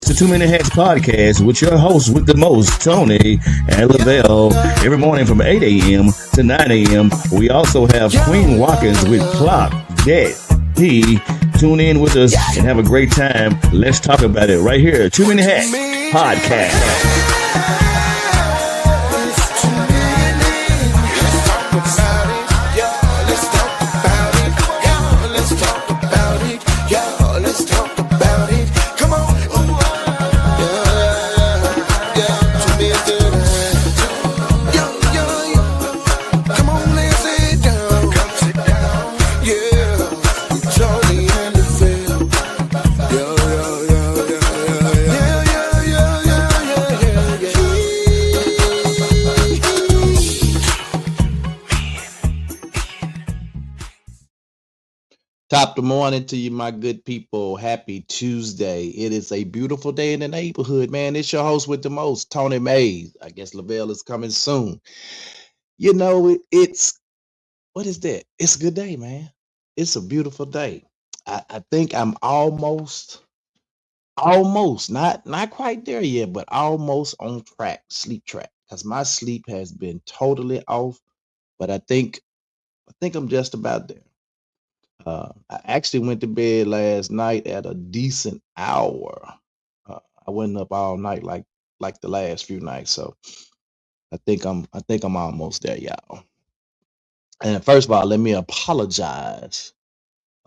It's the 2 Minute Hacks Podcast with your hosts with the most, Tony and Lavelle, every morning from 8 a.m. to 9 a.m. We also have Queen Watkins with Clock That He. Tune in with us and have a great time. Let's talk about it right here. 2 Minute Hacks Podcast. Top of the morning to you, my good people. Happy Tuesday. It is a beautiful day in the neighborhood, man. It's your host with the most, Tony Mays. I guess Lavelle is coming soon. You know, it's what is that? It's a good day, man. It's a beautiful day. I think I'm almost, not quite there yet, but almost on track, sleep track. Because my sleep has been totally off, but I think I'm just about there. I actually went to bed last night at a decent hour. I wasn't up all night like the last few nights, so I think I'm almost there, y'all. And first of all, let me apologize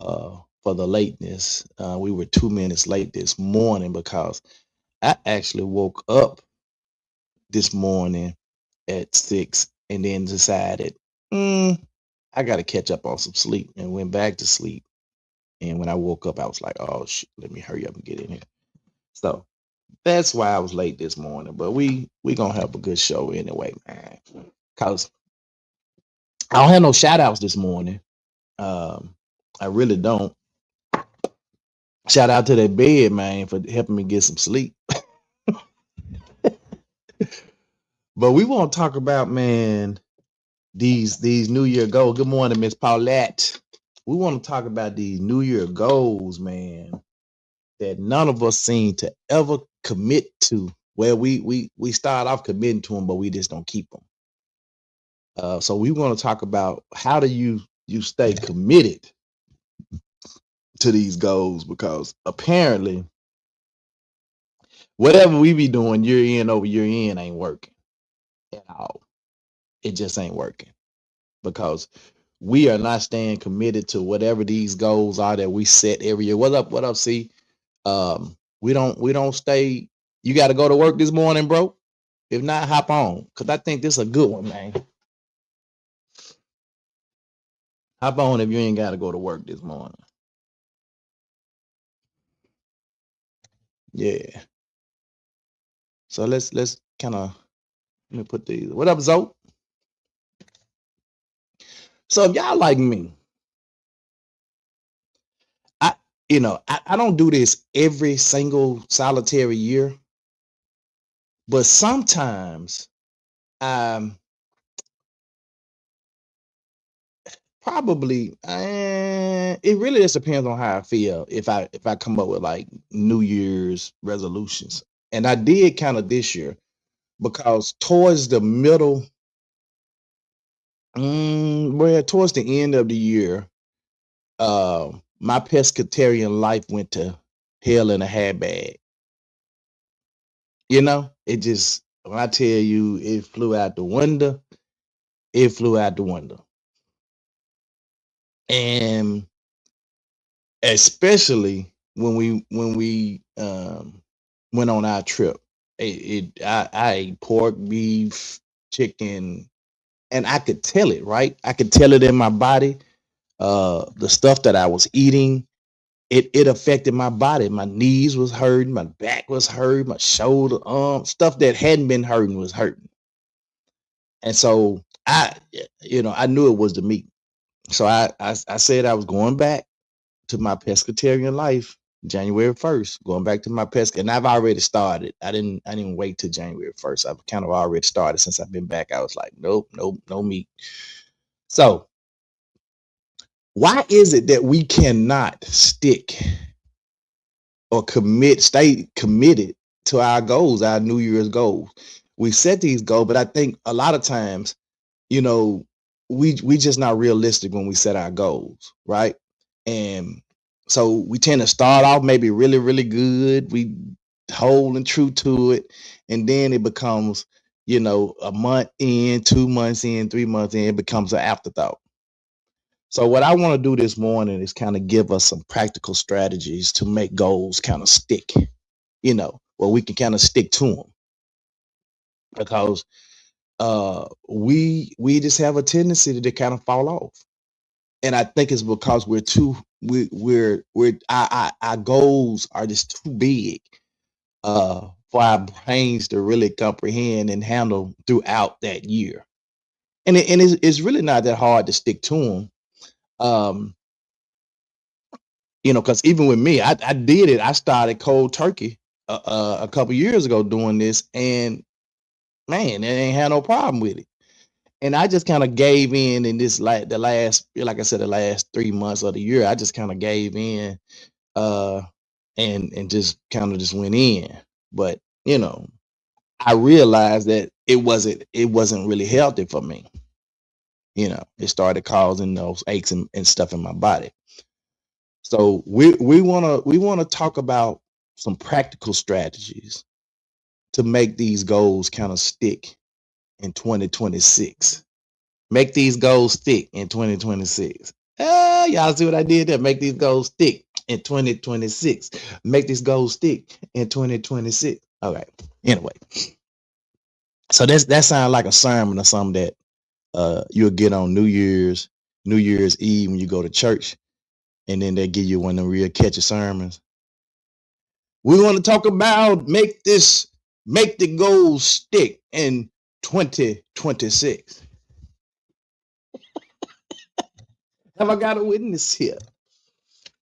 for the lateness. We were 2 minutes late this morning because I actually woke up this morning at 6 and then decided I got to catch up on some sleep and went back to sleep. And when I woke up, I was like, oh shit, let me hurry up and get in here. So that's why I was late this morning. But we gonna have a good show anyway, man. Cause I don't have no shout outs this morning. I really don't. Shout out to that bed, man, for helping me get some sleep. But we want to talk about, man, these New Year goals. Good morning, Miss Paulette. We want to talk about these New Year goals, man, that none of us seem to ever commit to. Where we start off committing to them, but we just don't keep them. So we want to talk about how do you stay committed to these goals, because apparently whatever we be doing year in over year in ain't working at all. It just ain't working because we are not staying committed to whatever these goals are that we set every year. What up, see? We don't stay. You got to go to work this morning, bro. If not, hop on, because I think this is a good one, man. Hop on if you ain't got to go to work this morning. Yeah. So let's kind of let me put these. What up, Zoe? So if y'all like me, I don't do this every single solitary year, but sometimes probably it really just depends on how I feel if I come up with like New Year's resolutions. And I did kind of this year because towards the middle, towards the end of the year, my pescatarian life went to hell in a handbag. It just, when I tell you it flew out the window, it flew out the window. And especially when we went on our trip. I ate pork, beef, chicken, and I could tell it, right? I could tell it in my body. The stuff that I was eating, it affected my body. My knees was hurting, my back was hurting, my shoulder, stuff that hadn't been hurting was hurting. And so I knew it was the meat. So I said I was going back to my pescatarian life January 1st, going back to my pesca, and I've already started. I didn't wait till January 1st. I've kind of already started since I've been back. I was like, nope, no meat. So why is it that we cannot stick or stay committed to our goals, our New Year's goals. We set these goals, but I think a lot of times, you know, we just not realistic when we set our goals, right? And so we tend to start off maybe really, really good. We hold and true to it, and then it becomes, a month in, 2 months in, 3 months in, it becomes an afterthought. So what I want to do this morning is kind of give us some practical strategies to make goals kind of stick, where we can kind of stick to them, because we just have a tendency to kind of fall off. And I think it's because our goals are just too big for our brains to really comprehend and handle throughout that year. And it's really not that hard to stick to them. Um, because even with me, I did it. I started cold turkey a couple years ago doing this, and man, I ain't had no problem with it. And I just kind of gave in this, like like I said, the last 3 months of the year, I just kind of gave in, uh, and just kind of just went in. But I realized that it wasn't really healthy for me. It started causing those aches and stuff in my body. So we wanna talk about some practical strategies to make these goals kind of stick in 2026. Make these goals stick in 2026. Y'all see what I did there? Make these goals stick in 2026. Make these goals stick in 2026. All right. Anyway, so that sounds like a sermon or something that you'll get on New Year's Eve when you go to church, and then they give you one of the real catchy sermons. We want to talk about make the goals stick in 2026. Have I got a witness here?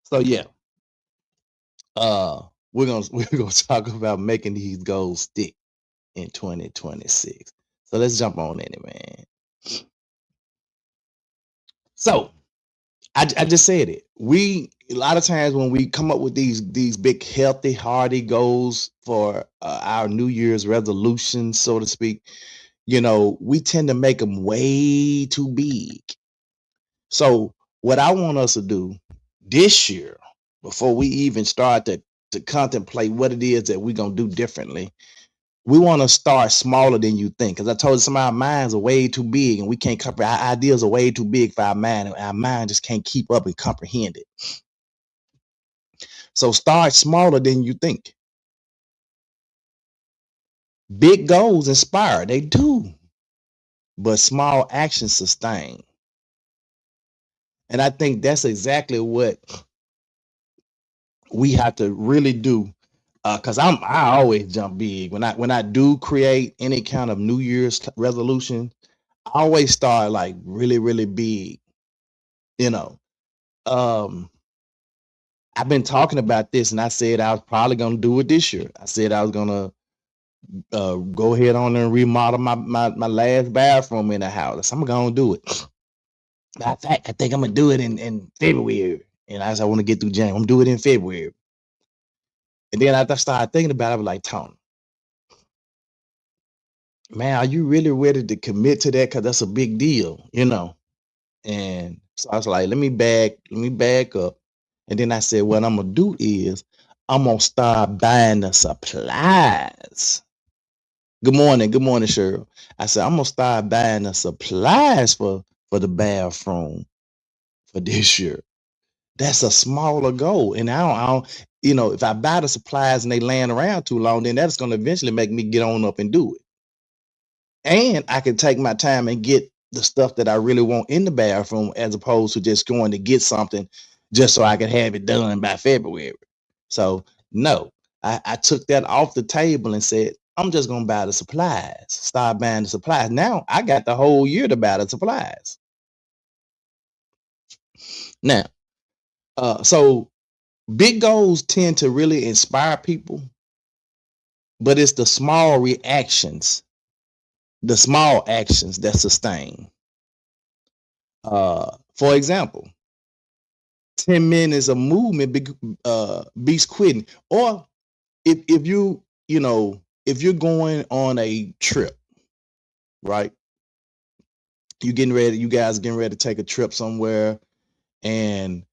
So yeah, uh, we're gonna talk about making these goals stick in 2026. So let's jump on in it, man. So I just said it. We a lot of times when we come up with these big healthy hearty goals for our New Year's resolutions, so to speak, we tend to make them way too big. So what I want us to do this year, before we even start to contemplate what it is that we're gonna do differently, we want to start smaller than you think. Because I told you, some of our minds are way too big, and we can't comprehend. Our ideas are way too big for our mind, and our mind just can't keep up and comprehend it. So start smaller than you think. Big goals inspire, they do, but small actions sustain. And I think that's exactly what we have to really do. Because I always jump big when I do create any kind of New Year's resolution. I always start like really, really big. You know, um, I've been talking about this, and I said I was probably gonna do it this year. I said I was gonna go ahead on and remodel my last bathroom in the house. I'm gonna do it. Matter of fact, I think I'm gonna do it in February. And as I want to get through January, I'm gonna do it in February. And then I started thinking about it, I was like, Tony, man, are you really ready to commit to that? Because that's a big deal, And so I was like, let me back up. And then I said, what I'm gonna do is I'm gonna start buying the supplies. Good morning, Cheryl. I said, I'm gonna start buying the supplies for the bathroom for this year. That's a smaller goal. And I don't, if I buy the supplies and they laying around too long, then that's gonna eventually make me get on up and do it. And I can take my time and get the stuff that I really want in the bathroom, as opposed to just going to get something just so I can have it done by February. So no, I took that off the table and said, I'm just gonna buy the supplies. Start buying the supplies. Now I got the whole year to buy the supplies. Now, so big goals tend to really inspire people, but it's the small reactions, the small actions that sustain. For example, 10 minutes of movement beats quitting. Or if you know, if you're going on a trip, right? You guys getting ready to take a trip somewhere, and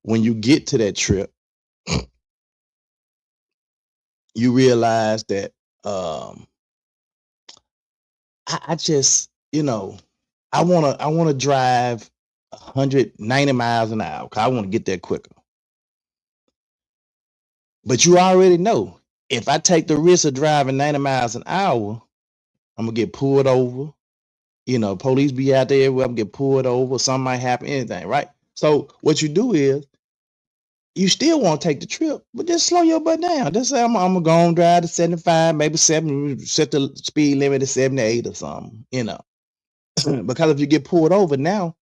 when you get to that trip, you realize that I just, I wanna drive 190 miles an hour because I want to get there quicker. But you already know, if I take the risk of driving 90 miles an hour, I'm gonna get pulled over. Police be out there where I'm get pulled over, something might happen, anything, right? So what you do is you still want to take the trip, but just slow your butt down. Just say I'm gonna go and drive to 75, maybe 7, set the speed limit to 78 or something, because if you get pulled over now,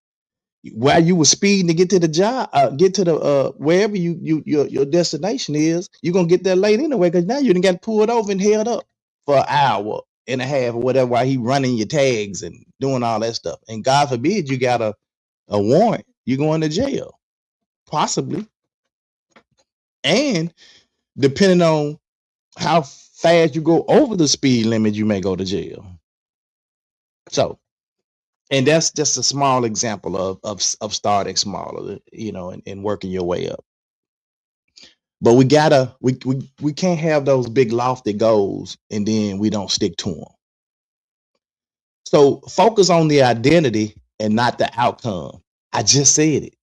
while you were speeding to get to the job, get to the wherever your destination is, you're gonna get there late anyway, because now you done got pulled over and held up for an hour and a half or whatever while he running your tags and doing all that stuff. And God forbid you got a warrant, you're going to jail, possibly. And depending on how fast you go over the speed limit, you may go to jail. So, and that's just a small example of starting smaller, and working your way up. But we can't have those big lofty goals and then we don't stick to them. So focus on the identity and not the outcome. I just said it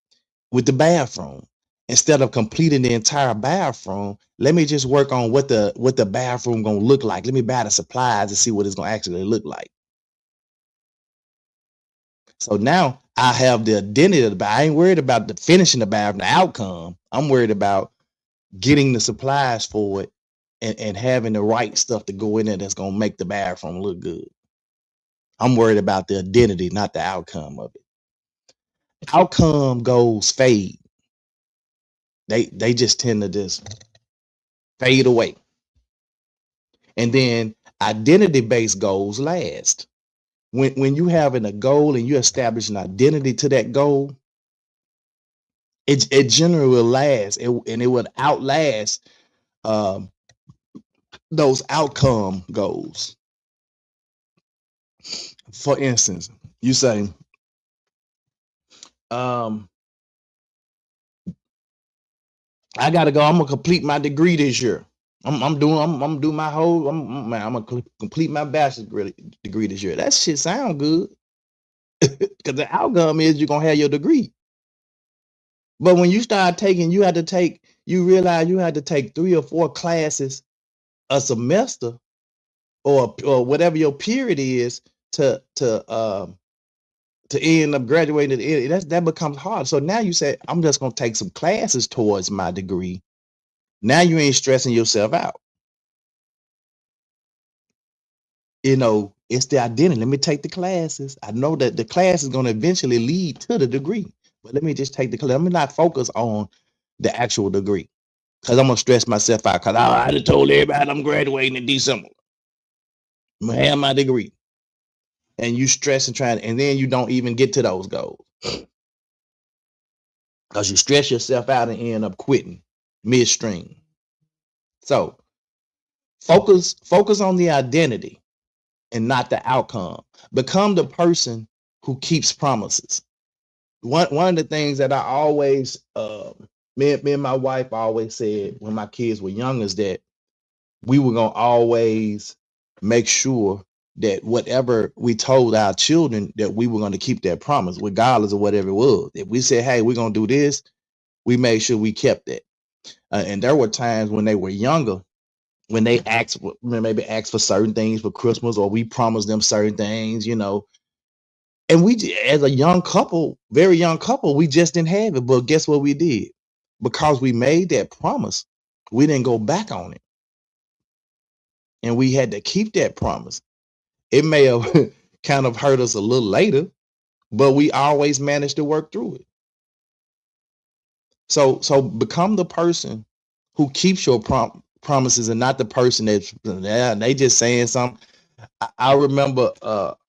with the bathroom. Instead of completing the entire bathroom, let me just work on what the bathroom gonna look like. Let me buy the supplies and see what it's gonna actually look like. So now I have the identity of the bathroom. I ain't worried about the finishing the bathroom, the outcome. I'm worried about getting the supplies for it and having the right stuff to go in there that's gonna make the bathroom look good. I'm worried about the identity, not the outcome of it. Outcome goals fade. They just tend to just fade away. And then identity-based goals last. When you having a goal and you establish an identity to that goal, it generally will last, and it will outlast those outcome goals. For instance, you say, I gotta go. I'm gonna complete my degree this year. I'm doing my whole. I'm gonna complete my bachelor's degree this year. That shit sound good, because the outcome is you're gonna have your degree. But when you start taking, you realize you had to take 3 or 4 classes a semester, or whatever your period is to end up graduating. That becomes hard. So now you say, I'm just gonna take some classes towards my degree. Now you ain't stressing yourself out. It's the identity. Let me take the classes. I know that the class is going to eventually lead to the degree, but let me just take the class. Let me not focus on the actual degree, because I'm going to stress myself out, because I just told everybody I'm graduating in December. I'm going to have my degree. And you stress and trying, and then you don't even get to those goals, because you stress yourself out and end up quitting midstream. So focus on the identity and not the outcome. Become the person who keeps promises. One of the things that I always, me and my wife always said when my kids were young, is that we were gonna always make sure that whatever we told our children, that we were gonna keep that promise, regardless of whatever it was. If we said, hey, we're gonna do this, we made sure we kept it. And there were times when they were younger, when they maybe asked for certain things for Christmas, or we promised them certain things, and we, as a young couple, very young couple, we just didn't have it. But guess what we did? Because we made that promise, we didn't go back on it, and we had to keep that promise. It may have kind of hurt us a little later, but we always managed to work through it. So become the person who keeps your promises, and not the person that's they just saying something. I remember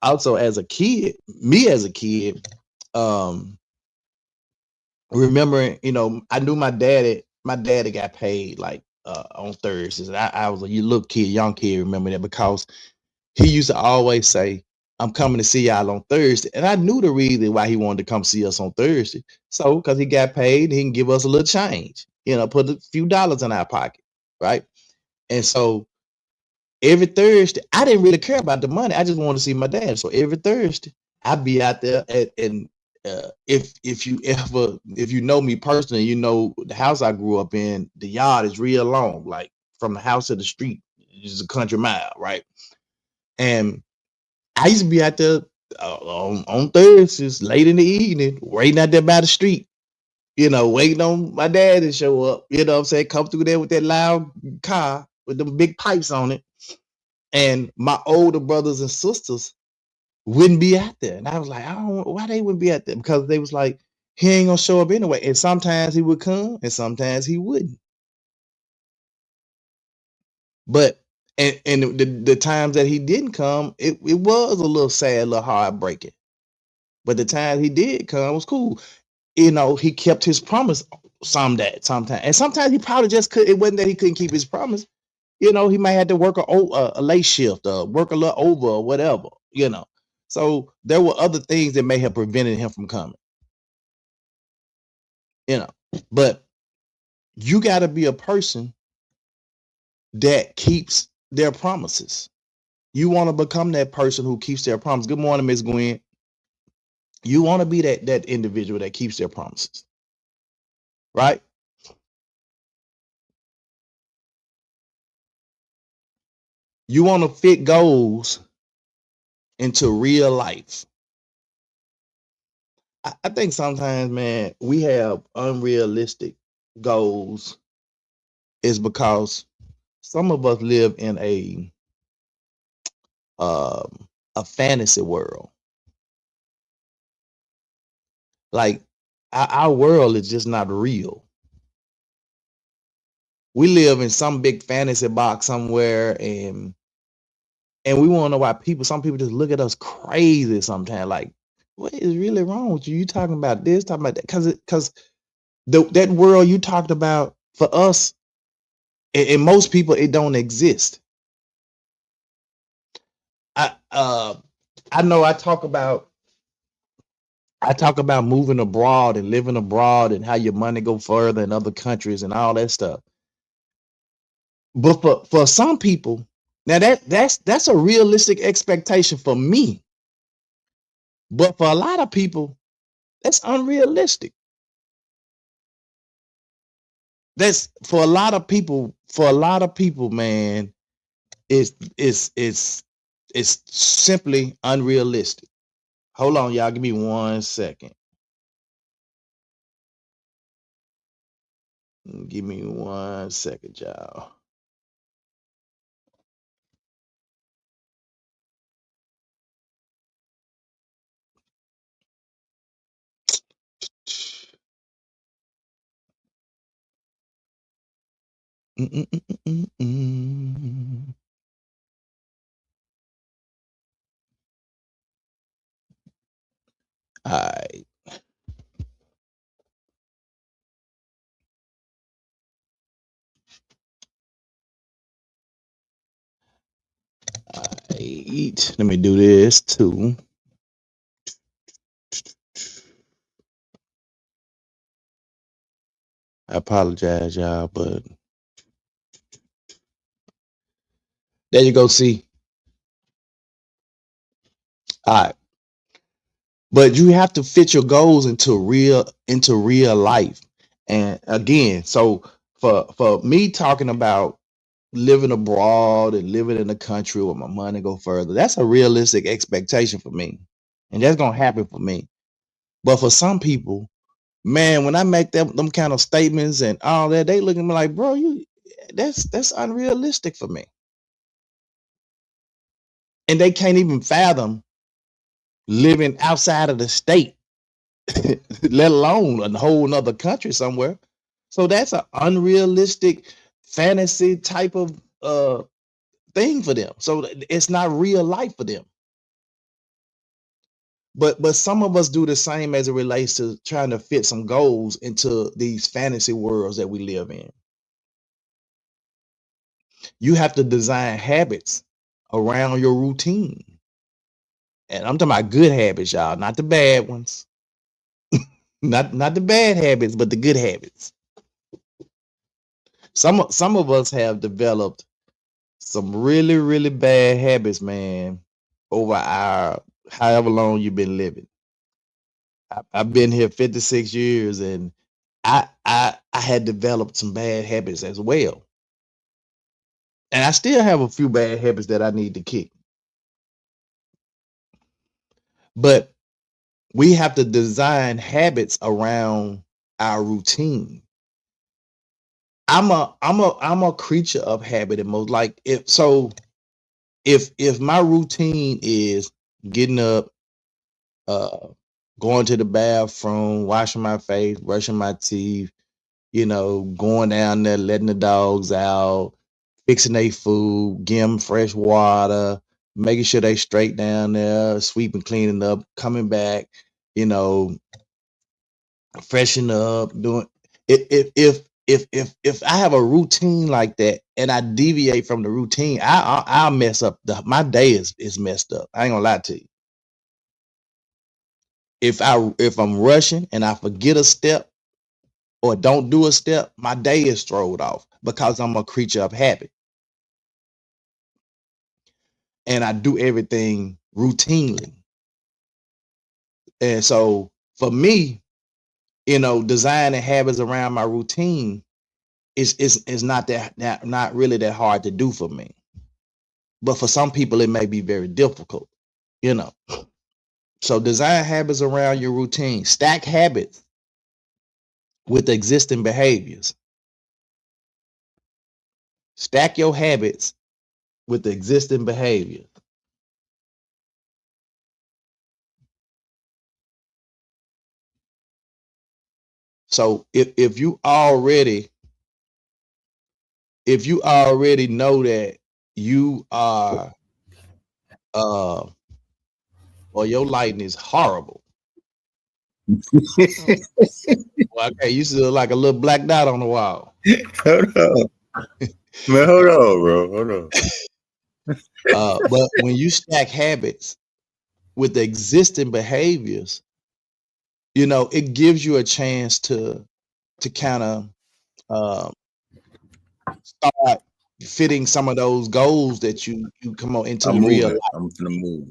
also as a kid, remembering, I knew my daddy. My daddy got paid like on Thursdays. And I was a little kid, young kid, remember that because he used to always say, "I'm coming to see y'all on Thursday," and I knew the reason why he wanted to come see us on Thursday. So, because he got paid, he can give us a little change, put a few dollars in our pocket, right? And so every Thursday, I didn't really care about the money. I just wanted to see my dad. So every Thursday, I'd be out there and if you know me personally, you know the house I grew up in, the yard is real long, like from the house to the street, is a country mile, right? And I used to be out there on Thursdays, late in the evening, waiting out there by the street, waiting on my dad to show up. You know what I'm saying? Come through there with that loud car with them big pipes on it. And my older brothers and sisters wouldn't be out there. And I was like, I don't know why they wouldn't be out there, because they was like, he ain't gonna show up anyway. And sometimes he would come and sometimes he wouldn't. But and the times that he didn't come, it was a little sad, a little heartbreaking. But the time he did come was cool. He kept his promise sometimes. And sometimes he probably just could. It wasn't that he couldn't keep his promise. He might have to work a late shift or work a little over or whatever. So there were other things that may have prevented him from coming. But you got to be a person that keeps their promises. You want to become that person who keeps their promise. Good morning, Miss Gwen. You want to be that individual that keeps their promises, right? You want to fit goals into real life. I think sometimes, man, we have unrealistic goals is because some of us live in a fantasy world. Like our world is just not real. We live in some big fantasy box somewhere, and we want to know why some people just look at us crazy sometimes. Like, what is really wrong with you? You talking about this, talking about that? Because that world you talked about, for us and most people, it don't exist. I know I talk about moving abroad and living abroad and how your money go further in other countries and all that stuff. But for some people, now that's a realistic expectation for me. But for a lot of people, that's unrealistic. That's for a lot of people, man, it's simply unrealistic. Hold on, y'all. Give me 1 second. Give me 1 second, y'all. All right. Let me do this too. I apologize, y'all, but there you go. See, all right. But you have to fit your goals into real life. And again, so for me talking about living abroad and living in the country where my money go further, that's a realistic expectation for me, and that's gonna happen for me. But for some people, man, when I make them kind of statements and all that, they look at me like, bro, that's unrealistic for me. And they can't even fathom living outside of the state, let alone a whole nother country somewhere. So that's an unrealistic fantasy type of thing for them. So it's not real life for them. But some of us do the same as it relates to trying to fit some goals into these fantasy worlds that we live in. You have to design habits around your routine. And I'm talking about good habits, y'all, not the bad ones. Not the bad habits, but the good habits. Some of us have developed some really, really bad habits, man, over our however long you've been living. I've been here 56 years, and I had developed some bad habits as well. And I still have a few bad habits that I need to kick. But we have to design habits around our routine. I'm a creature of habit and most like if my routine is getting up, going to the bathroom, washing my face, brushing my teeth, going down there, letting the dogs out, fixing their food, giving them fresh water, making sure they straight down there, sweeping, cleaning up, coming back, freshen up, doing if I have a routine like that and I deviate from the routine, I'll mess up. My day is messed up. I ain't gonna lie to you. If I'm rushing and I forget a step or don't do a step, my day is thrown off because I'm a creature of habit. And I do everything routinely. And so for me, designing habits around my routine is not not really that hard to do for me. But for some people, it may be very difficult, So design habits around your routine. Stack habits with existing behaviors. Stack your habits with the existing behavior. So if you already know that you are or your lighting is horrible. Well, okay, you still like a little black dot on the wall. Hold on. Man, hold on, bro. Hold on. But when you stack habits with the existing behaviors, it gives you a chance to kind of start fitting some of those goals that you come on into the real life. I'm gonna move.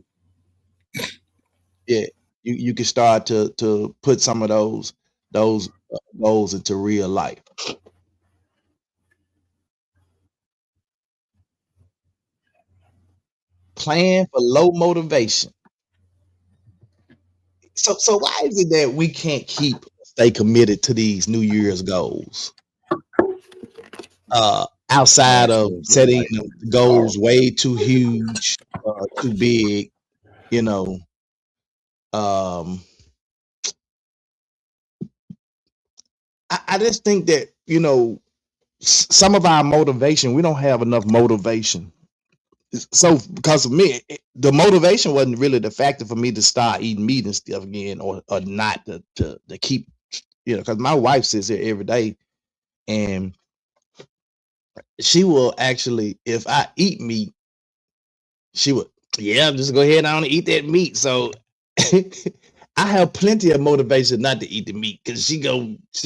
Yeah, you can start to put some of those goals into real life. Plan for low motivation. So why is it that we can't stay committed to these New Year's goals? Outside of setting goals way too huge, too big, I just think that some of our motivation, we don't have enough motivation. So because of me, the motivation wasn't really the factor for me to start eating meat and stuff again, or not to keep, because my wife sits here every day and she will actually, if I eat meat, she would, just go ahead and eat that meat. So I have plenty of motivation not to eat the meat because she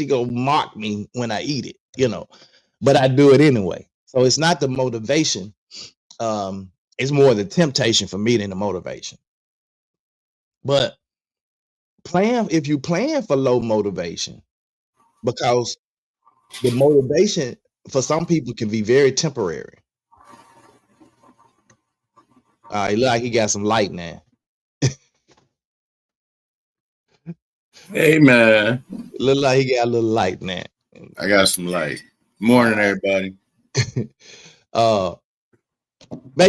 go mock me when I eat it, but I do it anyway. So it's not the motivation. It's more the temptation for me than the motivation. But if you plan for low motivation, because the motivation for some people can be very temporary. He look like he got some light now. Hey, man. Look like he got a little light now. I got some light. Morning, everybody. Man,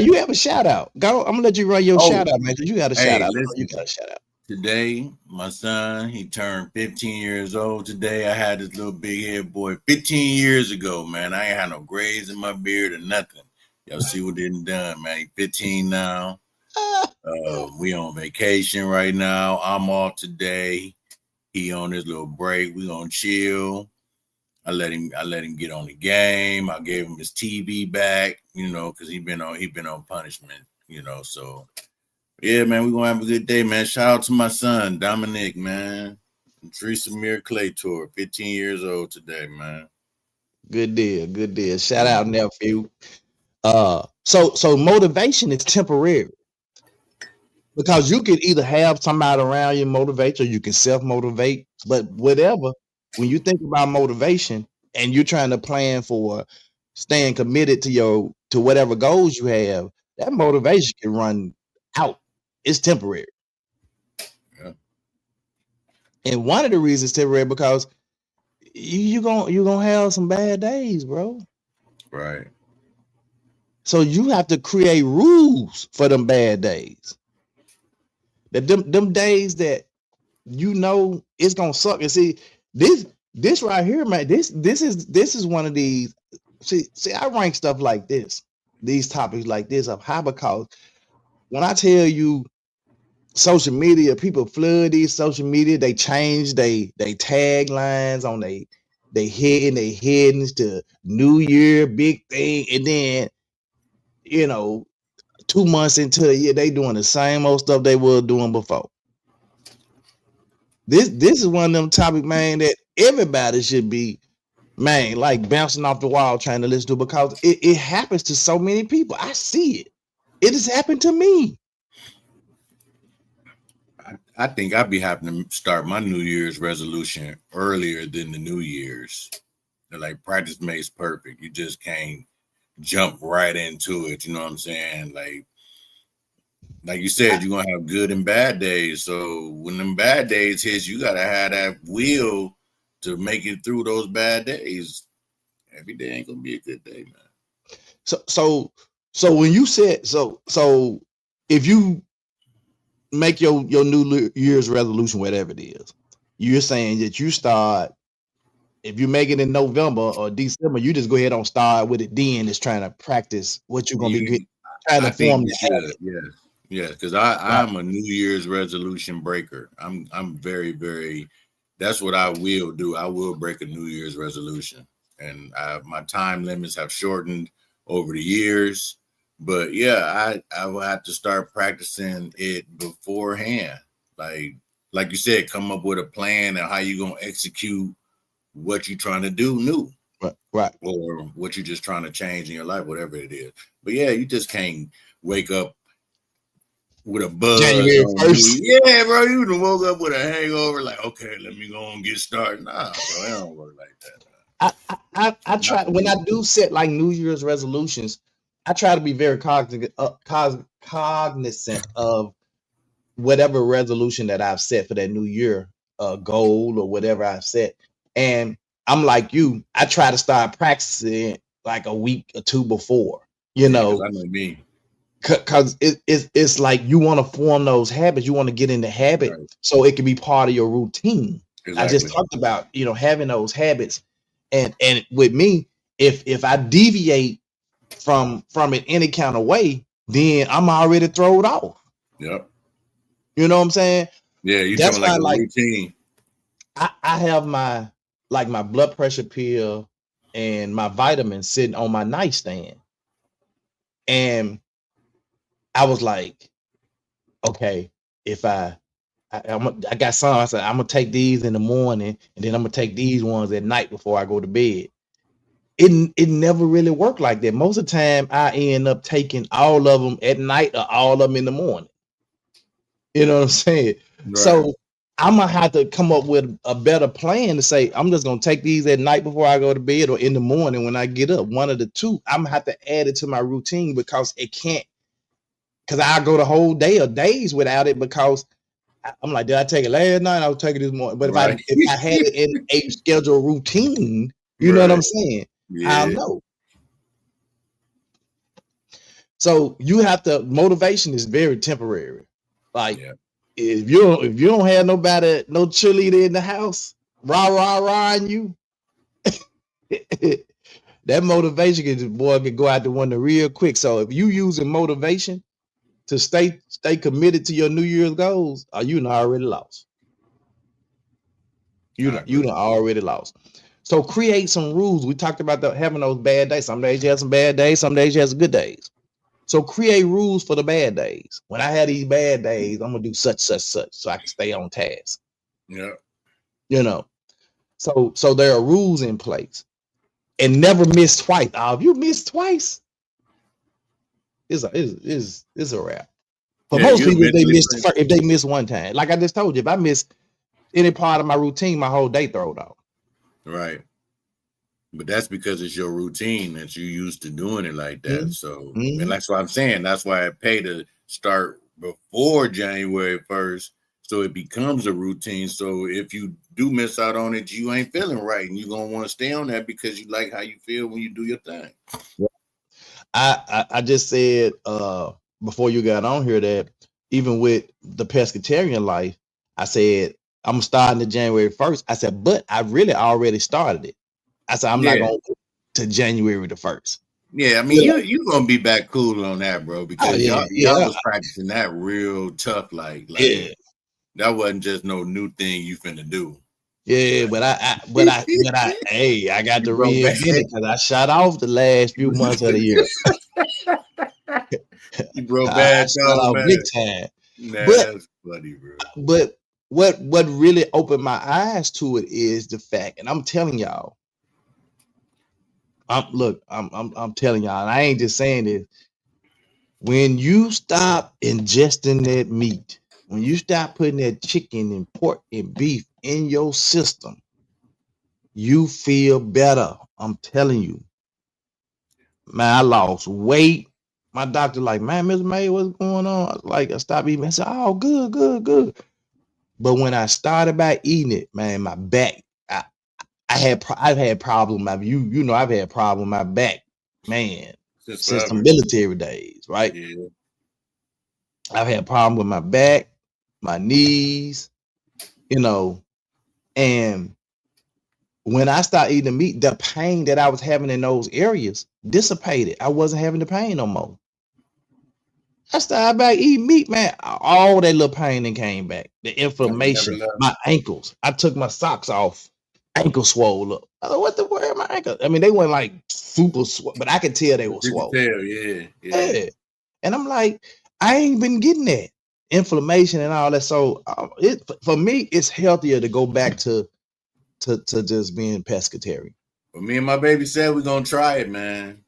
you have a shout out. Go. I'm gonna let you run your shout out, man. You got a shout out. Listen, you got a shout out. Today, my son, he turned 15 years old. Today, I had this little big head boy 15 years ago, man. I ain't had no grays in my beard or nothing. Y'all see what they done, man. He 15 now. We on vacation right now. I'm off today. He on his little break. We gonna chill. I let him get on the game. I gave him his TV back, because he been on punishment, So yeah, man, we gonna have a good day, man. Shout out to my son, Dominic, man. Teresa Mir Clay Tour, 15 years old today, man. Good deal. Shout out, nephew. So motivation is temporary because you can either have somebody around you motivate or you can self-motivate. But whatever, when you think about motivation and you're trying to plan for staying committed to whatever goals you have, that motivation can run out. It's temporary. Yeah. And one of the reasons temporary because you're gonna have some bad days, bro. Right. So you have to create rules for them bad days. That them days that it's gonna suck. And see, this right here, man, this is one of these. See, I rank stuff like this, these topics like this up high because when I tell you social media, people flood these social media, they change they taglines on they headings to New Year, big thing, and then 2 months into the year, they doing the same old stuff they were doing before. This is one of them topics, man, that everybody should be, man, like bouncing off the wall trying to listen to because it happens to so many people. I see it. It has happened to me. I think I'd be happy to start my New Year's resolution earlier than the New Year's. Like practice makes perfect. You just can't jump right into it. You know what I'm saying? Like you said, you're gonna have good and bad days. So when them bad days hit, you gotta have that will to make it through those bad days. Every day ain't gonna be a good day, man. So when you said so if you make your New Year's resolution, whatever it is, you're saying that you start. If you make it in November or December, you just go ahead and start with it. Then is trying to practice what you're gonna be trying to form the habit. Yeah, because I'm a New Year's resolution breaker. I'm very, very. That's what I will do. I will break a New Year's resolution, and my time limits have shortened over the years. But yeah, I will have to start practicing it beforehand. Like you said, come up with a plan and how you gonna execute what you're trying to do new. Right. Or what you're just trying to change in your life, whatever it is. But yeah, you just can't wake up with a buzz. January 1st. Yeah, bro, you done woke up with a hangover, like, okay, let me go and get started. Nah, bro, it don't work like that. I try when I do set like New Year's resolutions, I try to be very cognizant of whatever resolution that I've set for that new year, goal or whatever I've set. And I'm like you, I try to start practicing like a week or two before, I know me. Because it's like you want to form those habits, you want to get in the habit, right, so it can be part of your routine. Exactly. I just talked about having those habits, and with me, if I deviate from it any kind of way, then I'm already thrown off. Yep. You know what I'm saying? Yeah, you're talking like a routine. I have my blood pressure pill and my vitamins sitting on my nightstand, and I was like, okay, if I got some, I said I'm gonna take these in the morning, and then I'm gonna take these ones at night before I go to bed. It never really worked like that. Most of the time, I end up taking all of them at night or all of them in the morning. You know what I'm saying? Right. So I'm gonna have to come up with a better plan to say I'm just gonna take these at night before I go to bed or in the morning when I get up. One of the two. I'm gonna have to add it to my routine because it can't. Because I go the whole day or days without it because I'm like, did I take it last night? I was taking this morning. But right. if I had it in a scheduled routine, you know what I'm saying? Yeah. I know. So you have to. Motivation is very temporary. Like if you don't have nobody, no cheerleader in the house, rah you, that motivation can go out the window real quick. So if you using motivation to stay committed to your New Year's goals, you done already lost. You done already lost. So create some rules. We talked about having those bad days. Some days you have some bad days, some days you have some good days. So create rules for the bad days. When I have these bad days, I'm gonna do such, so I can stay on task. Yeah. You know. So there are rules in place. And never miss twice. If you miss twice, it's a wrap. For most people, if they miss one time, like I just told you, if I miss any part of my routine, my whole day thrown off. Right. But that's because it's your routine that you used to doing it like that. Mm-hmm. So, and that's what I'm saying. That's why I pay to start before January 1st, so it becomes a routine. So if you do miss out on it, you ain't feeling right, and you're gonna want to stay on that because you like how you feel when you do your thing. Yeah. I just said before you got on here that even with the pescatarian life, I said I'm starting the January 1st. I said, but I really already started it. I said I'm not going to January the 1st. Yeah, I mean you gonna be back cool on that, bro, because y'all was practicing that real tough, like that wasn't just no new thing you finna do. Yeah, but I got to reinvent it because I shot off the last few months of the year. You broke bad off big time. Nah, that's funny, bro. But what really opened my eyes to it is the fact, and I'm telling y'all, I'm telling y'all, and I ain't just saying this. When you stop ingesting that meat, when you stop putting that chicken and pork and beef in your system, you feel better. I'm telling you. Man, I lost weight. My doctor like, man, Ms. May, what's going on? I was like, I stopped eating. I said, oh, good. But when I started by eating it, man, my back, I've had problem. I've had problem with my back, man, since the military days, right? Yeah. I've had problem with my back, my knees, and when I started eating the meat, the pain that I was having in those areas dissipated. I wasn't having the pain no more. I started back eating meat, man. All that little pain then came back. The inflammation, my ankles. I took my socks off. Ankle swole up. I thought, what the word? My ankle. I mean, they weren't like super swole, but I could tell they were swole. Yeah. And I'm like, I ain't been getting that inflammation and all that. So for me, it's healthier to go back to just being pescatarian. Well, me and my baby said we're gonna try it, man.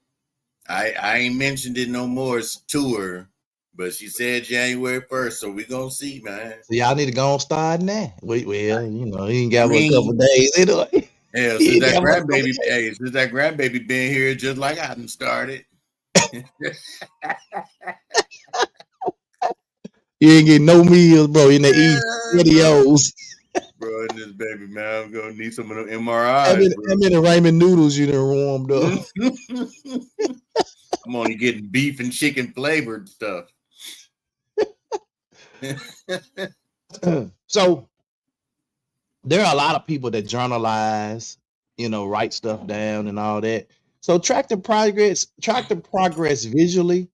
I ain't mentioned it no more to her, but she said January 1st, so we gonna see, man. So y'all need to go on start now. Well, he ain't got a couple days anyway. Yeah, since that grandbaby been here just like I done started. You ain't getting no meals, bro. You ain't eating videos. Bro, and this baby, man, I'm gonna need some of the MRIs. How many ramen noodles you done warmed up? I'm only getting beef and chicken flavored stuff. So there are a lot of people that journalize, write stuff down and all that. So track the progress visually,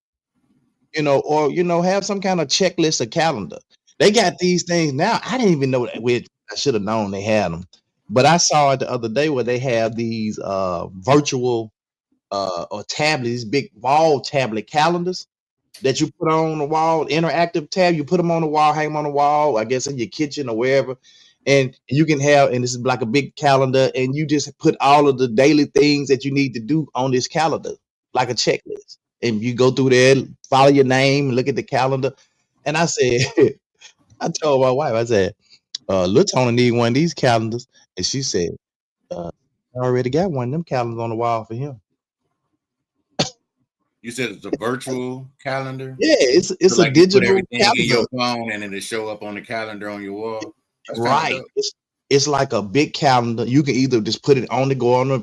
or have some kind of checklist or calendar. They got these things now. I didn't even know that. Which I should have known they had them, but I saw it the other day where they have these virtual or tablets, these big wall tablet calendars that you put on the wall, interactive tab. You put them on the wall, hang them on the wall, I guess in your kitchen or wherever, and you can have. And this is like a big calendar, and you just put all of the daily things that you need to do on this calendar, like a checklist. And you go through there, follow your name, look at the calendar. And I said, I told my wife, I said, Lil Tony need one of these calendars. And she said, I already got one of them calendars on the wall for him. You said it's a virtual calendar? Yeah, it's so a digital calendar. In your phone and it'll show up on the calendar on your wall. That's right. It's like a big calendar. You can either just put it on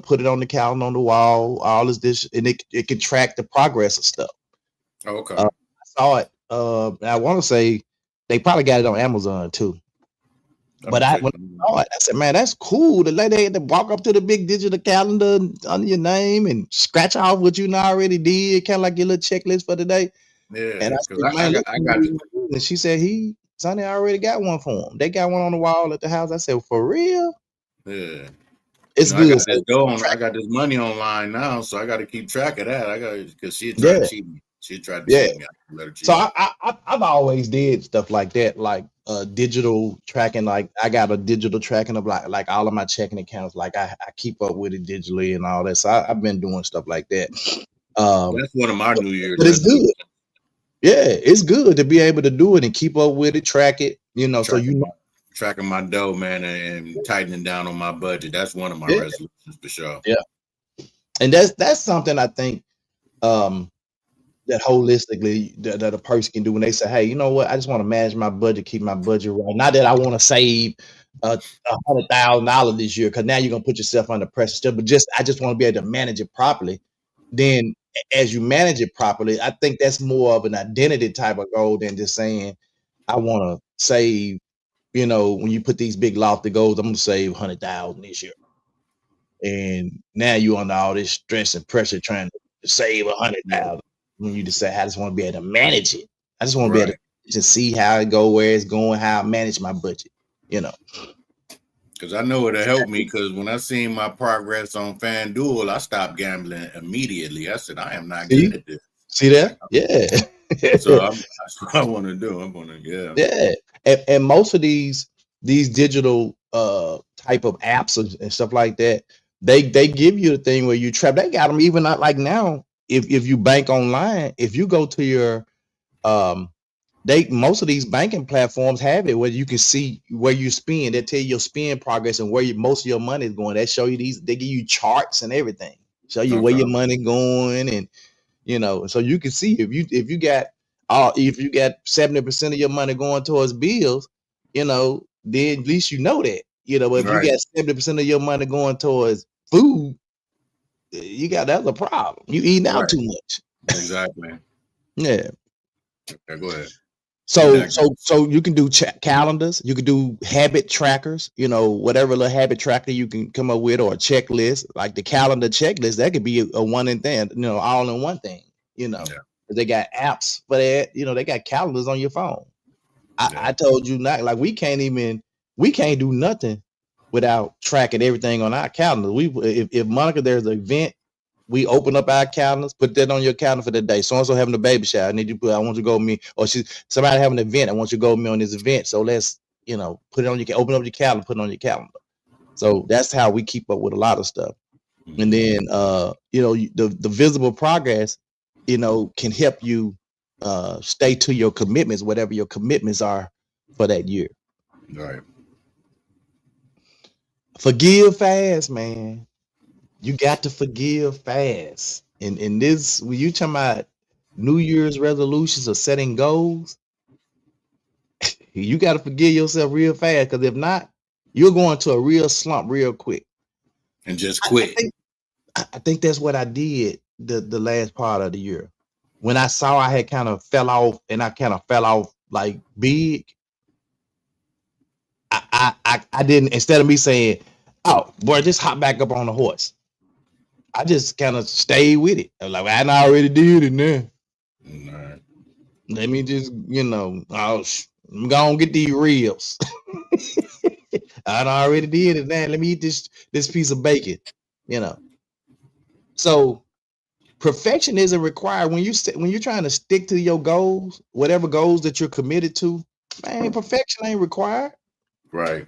put it on the calendar on the wall, all this, and it can track the progress of stuff. Oh, okay. I saw it. I want to say they probably got it on Amazon too. But when I saw it, I said, man, that's cool. The lady had to walk up to the big digital calendar under your name and scratch off what you already did, kind of like your little checklist for the day. Yeah, And I because said, man, I got this. and she said Sonny already got one for him. They got one on the wall at the house. I said, for real? Yeah. It's I good. got this dough on. I got this money online now, so I got to keep track of that. I got because she tried to cheat me. She tried to cheat me. I let her cheat. So I've always did stuff like that, like digital tracking. Like I got a digital tracking of like all of my checking accounts. Like I keep up with it digitally and all that. So I've been doing stuff like that. That's one of my New Year's but it's resolutions. good. Yeah, it's good to be able to do it and keep up with it, track it. You know, so you know. Tracking my dough, man, and tightening down on my budget. That's one of my resolutions for sure. Yeah, and that's something I think that holistically that a person can do when they say, hey, you know what, I just want to manage my budget, keep my budget right. Not that I want to save $100,000 this year, because now you're gonna put yourself under pressure still, but I just want to be able to manage it properly. Then as you manage it properly, I think that's more of an identity type of goal than just saying I want to save. You know, when you put these big lofty goals, I'm gonna save 100,000 this year, and now you under all this stress and pressure trying to save 100,000. When you just say, I just want to be able to manage it. I just want to be able to see how it go, where it's going, how I manage my budget. You know, because I know it'll help me. Because when I seen my progress on FanDuel, I stopped gambling immediately. I said, I am not good at this. See that? Yeah. So that's what I want to do. I'm gonna, and most of these digital type of apps and stuff like that, they give you the thing where you trap. They got them even not like now. If you bank online, if you go to your most of these banking platforms have it where you can see where you spend. They tell you your spend progress and where most of your money is going. They show you they give you charts and everything. Show you where your money going, and you know, so you can see if you got 70% of your money going towards bills, you know, then at least you know that. You know, if you got 70% of your money going towards food, that's a problem. You eating out too much. Exactly. Yeah. Okay, go ahead. So you can do calendars, you can do habit trackers, you know, whatever little habit tracker you can come up with, or a checklist, like the calendar checklist. That could be a one in thing, you know, all in one thing, you know. They got apps for that, you know, they got calendars on your phone. I told you not, like we can't do nothing without tracking everything on our calendar. If Monica, there's an event, we open up our calendars, put that on your calendar for the day. So-and-so having a baby shower. I want you to go with me. Or somebody having an event. I want you to go with me on this event. So let's, you know, put it on open up your calendar, put it on your calendar. So that's how we keep up with a lot of stuff. And then, you know, the visible progress, you know, can help you stay to your commitments, whatever your commitments are for that year. Right. Forgive fast, man. You got to forgive fast. And this, when you talking about New Year's resolutions or setting goals, you got to forgive yourself real fast, because if not, you're going to a real slump real quick. And just quit. I think that's what I did the last part of the year. When I saw I had kind of fell off, and I kind of fell off like big, I didn't, instead of me saying, oh, boy, just hop back up on the horse, I just kind of stayed with it. I was like, I already did it now. Right. Let me just, you know, I'm gonna get these reels. I already did it now. Let me eat this piece of bacon, you know. So perfection isn't required when you're trying to stick to your goals, whatever goals that you're committed to. Man, perfection ain't required. Right.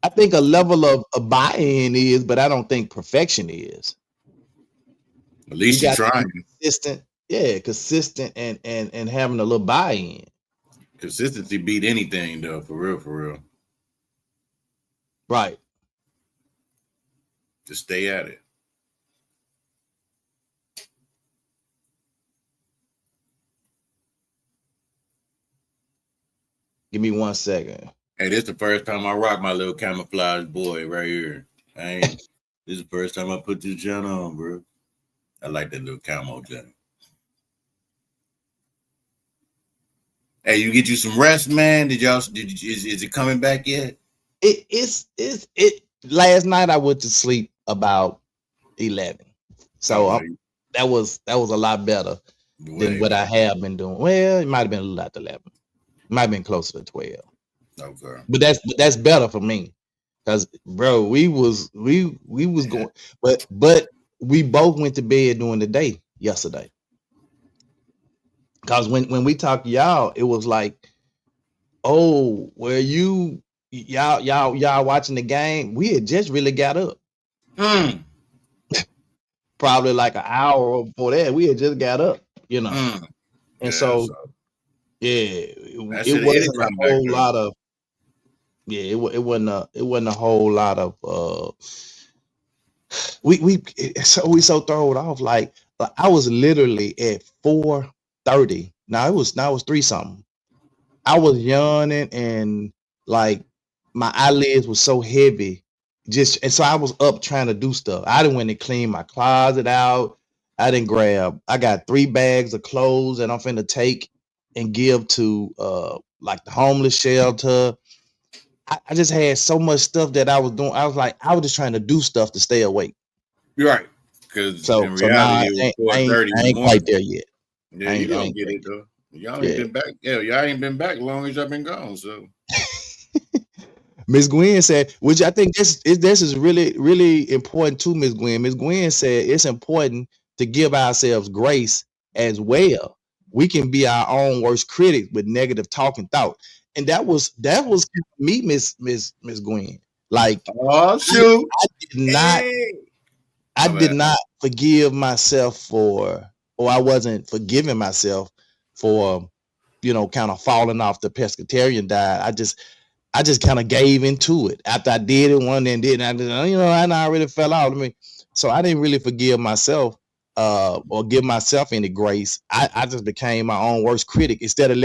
I think a level of buy-in is, but I don't think perfection is. At least you're trying. Consistent and having a little buy-in. Consistency beat anything, though, for real. Right. Just stay at it. Give me 1 second. Hey, this is the first time I rock my little camouflage boy right here. This is the first time I put this junk on, bro. I like that little camo junk. Hey, you get you some rest, man? Is it coming back yet? It last night I went to sleep about 11. So that was a lot better. than what I have been doing. Well, it might have been a little after 11. It might have been closer to 12. Okay. But that's better for me. Because bro, we was going, but we both went to bed during the day yesterday. Because when we talked to y'all, it was like, oh, where y'all watching the game? We had just really got up. Probably like an hour before that, we had just got up, you know. And Yeah, so it wasn't a whole lot of it wasn't a whole lot of we so thrown off. Like I was literally at 4:30. Now it was 3 something. I was yawning and like my eyelids were so heavy. And so I was up trying to do stuff. I didn't went and clean my closet out. I got 3 bags of clothes that I'm finna take and give to like the homeless shelter. I just had so much stuff that I was doing. I was just trying to do stuff to stay awake. You're right. Because in reality, I ain't quite there yet. Yeah, you don't get it though. Y'all ain't been back. Yeah, y'all ain't been back long as y'all been gone. So Miss Gwen said, which I think this is really, really important too, Miss Gwen. Miss Gwen said it's important to give ourselves grace as well. We can be our own worst critic with negative talk and thought. And that was me, Miss Gwen. Like, oh shoot, I did not forgive myself or I wasn't forgiving myself for, kind of falling off the pescatarian diet. I just kind of gave into it after I did it one and didn't. I already fell out. So I didn't really forgive myself or give myself any grace. I just became my own worst critic instead of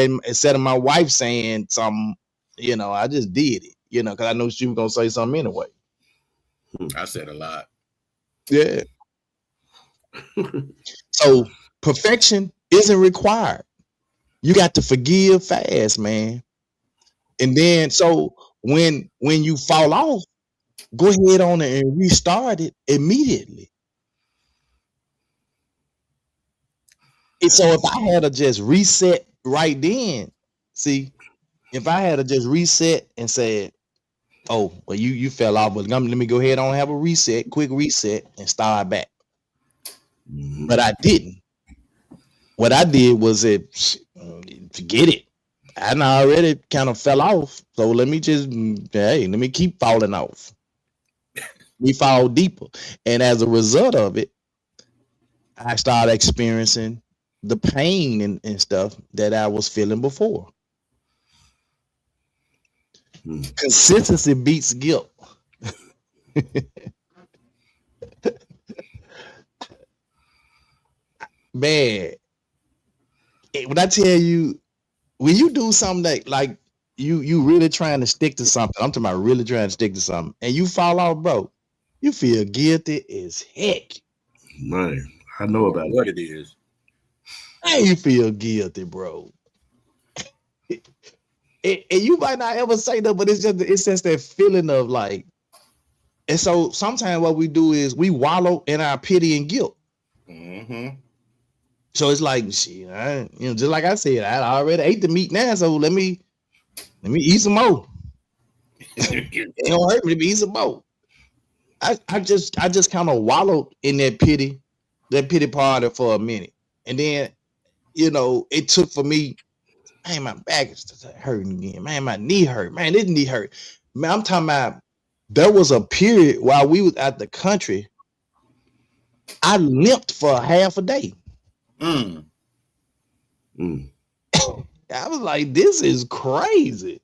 my wife saying something. I just did it. Because I knew she was gonna say something anyway. I said a lot. Yeah. So perfection isn't required. You got to forgive fast, man. And then, so when you fall off, go ahead on and restart it immediately. And so if I had to just reset right then, if I had to just reset and said, oh, well, you fell off, but let me go ahead on and have a quick reset and start back. But I didn't. What I did was forget it. I already kind of fell off. So let me keep falling off. We fall deeper. And as a result of it, I started experiencing the pain and stuff that I was feeling before. Consistency beats guilt. Man, when I tell you, when you do something that like you really trying to stick to something, I'm talking about really trying to stick to something, and you fall off, bro, you feel guilty as heck. Man, I know about what it is. Man, you feel guilty, bro. And you might not ever say that, but it's just that feeling of like. And so sometimes what we do is we wallow in our pity and guilt. Mm-hmm. So it's like, shit, just like I said, I already ate the meat now, so let me eat some more. It don't hurt me to eat some more. I just kind of wallowed in that pity party for a minute, and then it took for me. Man, my back is hurting again. Man, my knee hurt. Man, this knee hurt. Man, I'm talking about. There was a period while we was at the country. I limped for half a day. I was like, this is crazy.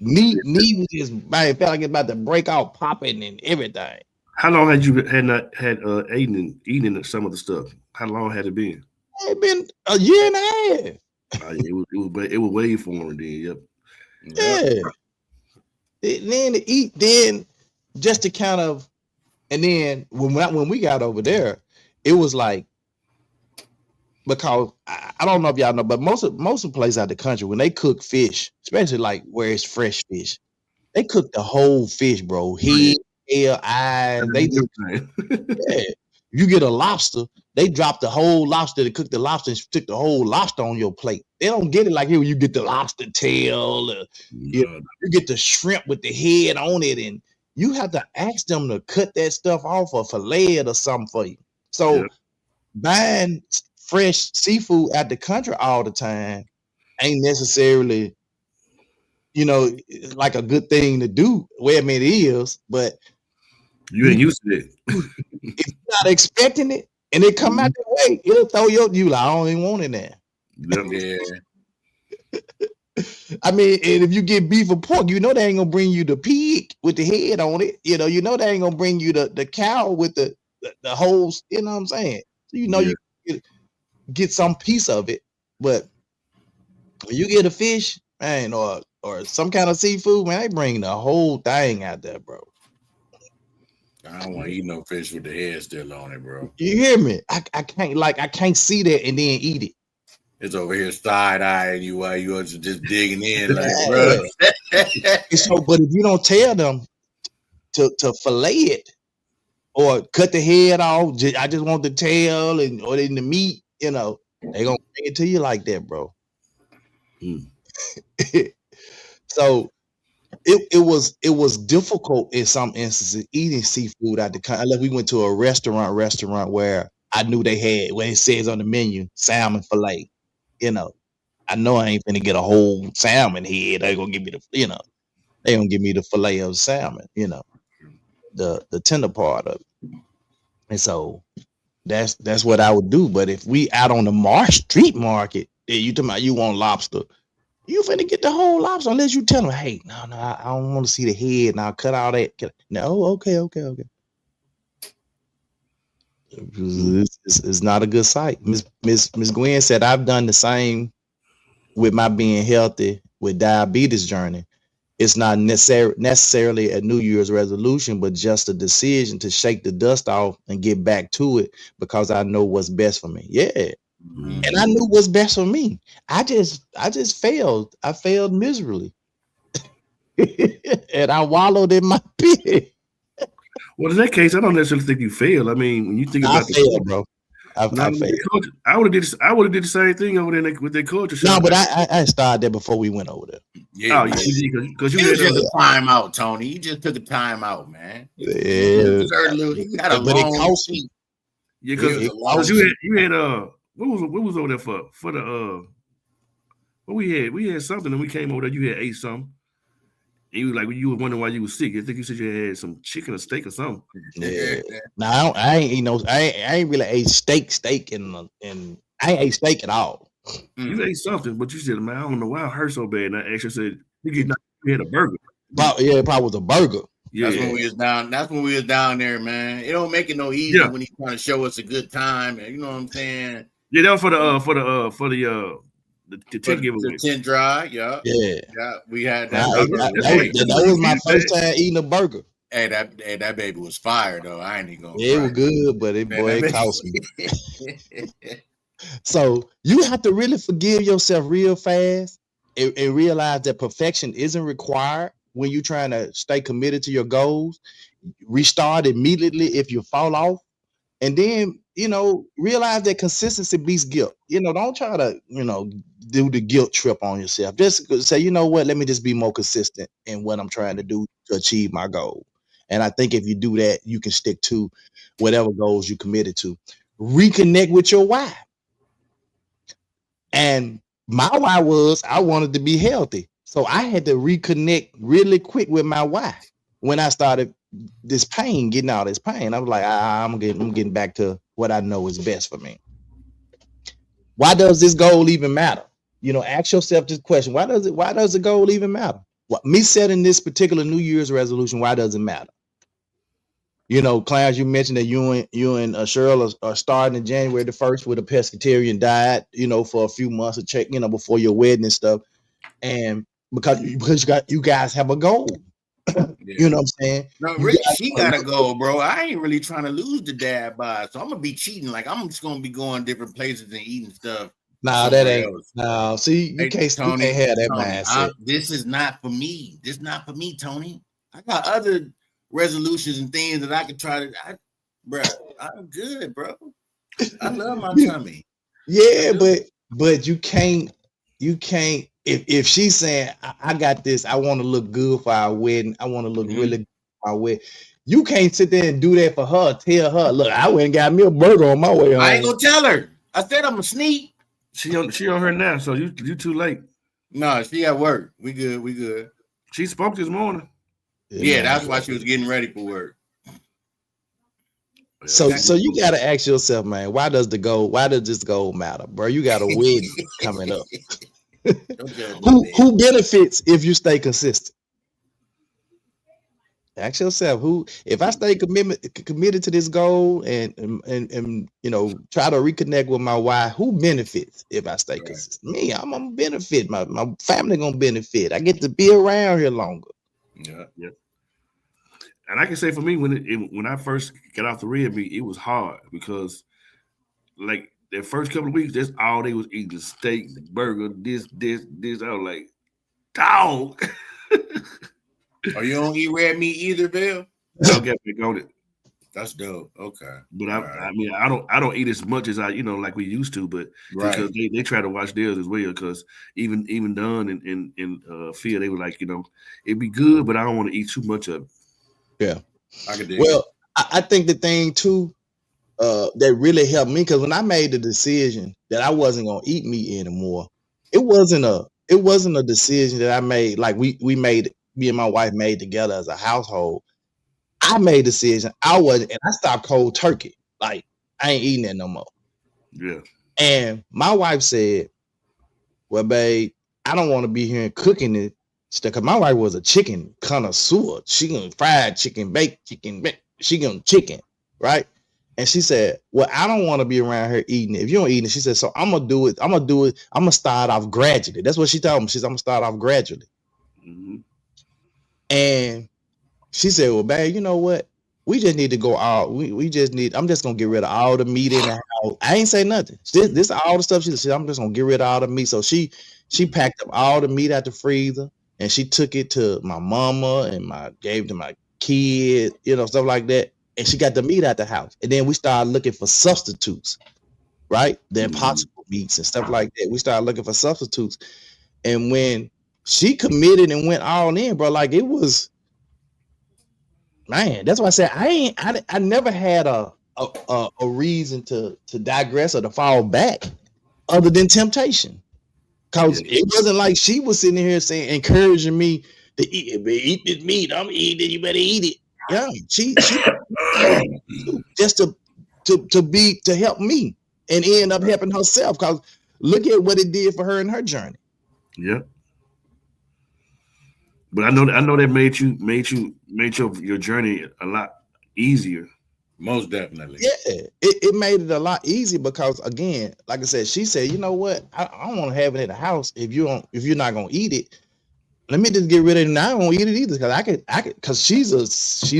Knee was just, man, it felt like it's about to break out, popping and everything. How long had you not eaten some of the stuff? How long had it been? It been a year and a half. It was way foreign then. Yep. Yeah. Then to eat, then just to kind of, and then when we got over there, it was like, because I don't know if y'all know, but most of the places out the country, when they cook fish, especially like where it's fresh fish, they cook the whole fish, bro. Head, tail, eyes. They just, yeah. You get a lobster, They drop the whole lobster, they cook the lobster and stick the whole lobster on your plate. They don't get it like here, you get the lobster tail, you get the shrimp with the head on it, and you have to ask them to cut that stuff off or fillet it or something for you. So buying fresh seafood out the country all the time ain't necessarily, like a good thing to do. Well, I mean, it is, but you ain't used to it. If you're not expecting it and it come out that way, it'll throw you like, I don't even want it now. Yeah. I mean, and if you get beef or pork, they ain't gonna bring you the pig with the head on it. They ain't gonna bring you the cow with the whole. You know what I'm saying? So you get some piece of it, but when you get a fish, man, or some kind of seafood, man, they bring the whole thing out there, bro. I don't want to eat no fish with the head still on it, bro. You hear me? I can't see that and then eat it. It's over here side-eyeing you while you're just digging in, like, bro. So, but if you don't tell them to fillet it or cut the head off, I just want the tail or in the meat, they gonna bring it to you like that, bro. So it was difficult in some instances eating seafood out the country. Unless we went to a restaurant where I knew they had what it says on the menu, salmon fillet. I know I ain't finna get a whole salmon head. They gonna give me they gonna give me the fillet of salmon, the tender part of it. And so that's what I would do. But if we out on the street market, you talking about you want lobster, you finna get the whole lobster unless you tell them, hey, no, I don't want to see the head. Now cut all that. No, okay. It's not a good sight. Miss Gwen said, I've done the same with my being healthy with diabetes journey. It's not necessarily a New Year's resolution, but just a decision to shake the dust off and get back to it because I know what's best for me. Yeah. And I knew what's best for me. I just failed. I failed miserably. And I wallowed in my pit. Well, in that case, I don't necessarily think you failed. I mean, when you think about bro. I failed. I would have did the same thing over there with their culture. No, but I started there before we went over there. Yeah, because you had just a time out, Tony. You just took a time out, man. Yeah, you got a long seat. Yeah, because you had what was over there for the what we had something and we came over there. You had ate something. And you were wondering why you were sick. I think you said you had some chicken or steak or something. Yeah. Now I ain't I ain't really ate steak and I ain't ate steak at all. You ate something, but you said, man, I don't know why it hurt so bad. And I actually said, you had a burger. Yeah, it probably was a burger. Yeah. That's when we was down there, man. It don't make it no easier when he's trying to show us a good time, and you know what I'm saying? Yeah, that was for the 10 giveaway. The 10 dry, yeah. We had that. That was my first time eating a burger. Hey, that baby was fire though. I ain't even gonna. It was good, but it cost me. So you have to really forgive yourself real fast and realize that perfection isn't required when you're trying to stay committed to your goals. Restart immediately if you fall off, and then realize that consistency beats guilt. Don't try to do the guilt trip on yourself. Just say, you know what, let me just be more consistent in what I'm trying to do to achieve my goal. And I think if you do that, you can stick to whatever goals you committed to. Reconnect with your why. And my why was I wanted to be healthy. So I had to reconnect really quick with my why. When I started getting all this pain, I was like, I'm getting back to what I know is best for me. Why does this goal even matter? Ask yourself this question. Why does the goal even matter? Me setting this particular New Year's resolution, why does it matter? Clarence, you mentioned that you and Cheryl are starting in January the 1st with a pescatarian diet, for a few months to check, before your wedding and stuff. And because you guys have a goal. You know what I'm saying? No, really, she gotta go, bro. I ain't really trying to lose the dad bod, so I'm gonna be cheating. Like I'm just gonna be going different places and eating stuff. Nah, that ain't. No, see, you can't have that mindset. This is not for me. This is not for me, Tony. I got other resolutions and things that I could try to. Bro, I'm good, bro. I love my tummy. Yeah, but you can't if she's saying I got this, I want to look good for our wedding, I want to look really good for our wedding. You can't sit there and do that for her. Tell her, look, I went and got me a burger on my way home. I ain't gonna tell her. I said I'm a sneak. She on her now, so you too late. No, she at work. We good. She spoke this morning. Yeah, that's why she was getting ready for work. So you gotta ask yourself, man, why does this goal matter, bro? You got a wedding coming up. Who benefits if you stay consistent? Ask yourself, if I stay committed to this goal and try to reconnect with my why, who benefits if I stay consistent? Me, I'm gonna benefit. My family gonna benefit. I get to be around here longer. Yeah. And I can say for me, when I first got off the red meat, it was hard because, like, the first couple of weeks, that's all they was eating: steak, burger, this. I was like, dog. Oh, you don't eat red meat either, Bill? I'll get back on it. That's dope. Okay. But I mean, I don't eat as much as like we used to, but because they try to watch theirs as well. Because even Don and Phil, they were like, it'd be good, but I don't want to eat too much of it. Yeah. I could do well, I think the thing too that really helped me, because when I made the decision that I wasn't gonna eat meat anymore, it wasn't a decision that I made like we made. Me and my wife made together as a household. I made a decision. And I stopped cold turkey. Like, I ain't eating that no more. Yeah. And my wife said, well, babe, I don't want to be here and cooking it. Because my wife was a chicken connoisseur. She gonna fried chicken, baked chicken, she gonna chicken, right? And she said, well, I don't want to be around here eating it. If you don't eat it, she said, so I'm gonna do it. I'm gonna start off gradually. That's what she told me. She said, I'm gonna start off gradually. Mm-hmm. And she said, well, babe, you know what? We just need to go out. I'm just going to get rid of all the meat in the house. I ain't say nothing. This all the stuff she said, I'm just going to get rid of all the meat. So she packed up all the meat out the freezer and she took it to my mama and gave it to my kid, stuff like that. And she got the meat out the house. And then we started looking for substitutes, right? The impossible meats and stuff like that. We started looking for substitutes. And when she committed and went all in, bro. Like, it was, man. That's why I said I never had a reason to digress or to fall back, other than temptation. Cause it wasn't like she was sitting here encouraging me to eat this meat. I'm eating it. You better eat it. Yeah, she just to help me and end up helping herself. Cause look at what it did for her in her journey. Yeah. But I know that made your journey a lot easier. Most definitely. Yeah, it made it a lot easier because, again, like I said, she said, you know what? I don't want to have it in the house if you're not gonna eat it. Let me just get rid of it, and I don't eat it either because I could because she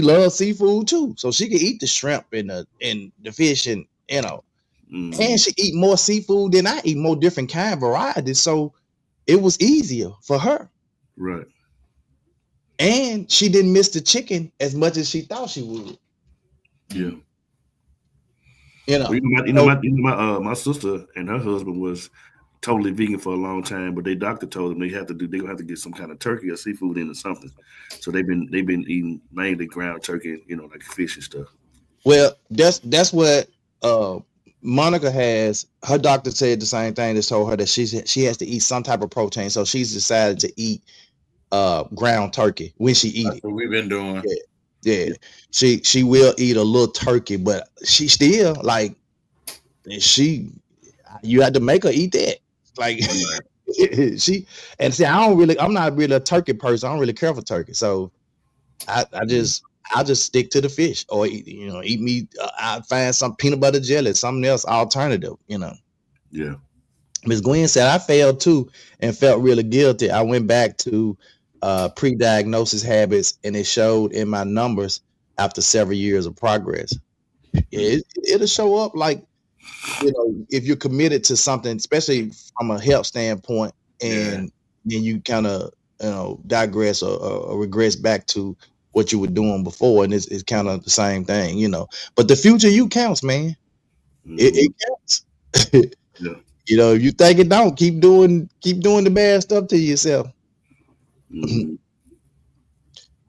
loves seafood too, so she could eat the shrimp and the fish and and she eat more seafood than I eat, more different kind of varieties. So it was easier for her. Right. And she didn't miss the chicken as much as she thought she would. Yeah. My sister and her husband was totally vegan for a long time, but their doctor told them they're gonna have to get some kind of turkey or seafood in or something. So they've been eating mainly ground turkey, like fish and stuff. Well, that's what Monica has. Her doctor said the same thing. Just told her that she has to eat some type of protein. So she's decided to eat ground turkey when she eat it. What we've been doing. Yeah. She will eat a little turkey, but she still you had to make her eat that. Like I'm not really a turkey person. I don't really care for turkey. So I'll just stick to the fish or eat meat. I find some peanut butter jelly, something else alternative, Yeah. Ms. Gwen said I failed too and felt really guilty. I went back to pre-diagnosis habits and it showed in my numbers after several years of progress. It'll show up like, if you're committed to something, especially from a health standpoint, and then you kind of digress or regress back to what you were doing before, and it's kind of the same thing, But the future you counts, man. It counts. Yeah. You know, if you think it don't, keep doing the bad stuff to yourself. Mhm.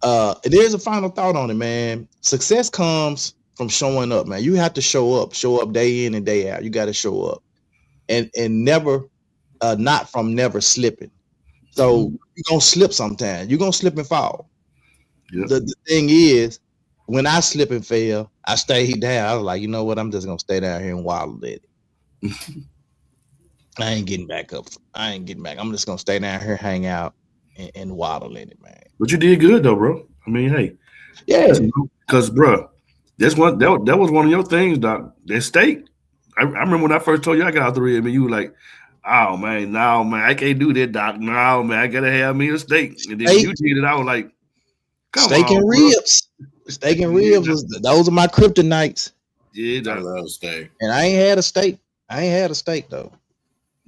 And there's a final thought on it, man. Success comes from showing up, man. You have to show up day in and day out. You got to show up, and never, not from never slipping. So you're gonna slip sometime. You're gonna slip and fall. Yep. The thing is, when I slip and fail, I stayed down. I was like, you know what? I'm just gonna stay down here and waddle at it. I ain't getting back up. I ain't getting back. I'm just gonna stay down here, hang out, and waddle in it, man. But you did good though, bro. I mean, hey, Yeah. because bro, that was one of your things, doc. That steak. I remember when I first told you I got out the rib, and you were like, "Oh man, no man, I can't do that, doc. No man, I gotta have me a steak." And then when you did it, I was like, "Come steak on, and bro." ribs. Steak and ribs those are my kryptonites. Yeah, I doc. love steak. And I ain't had a steak. I ain't had a steak though.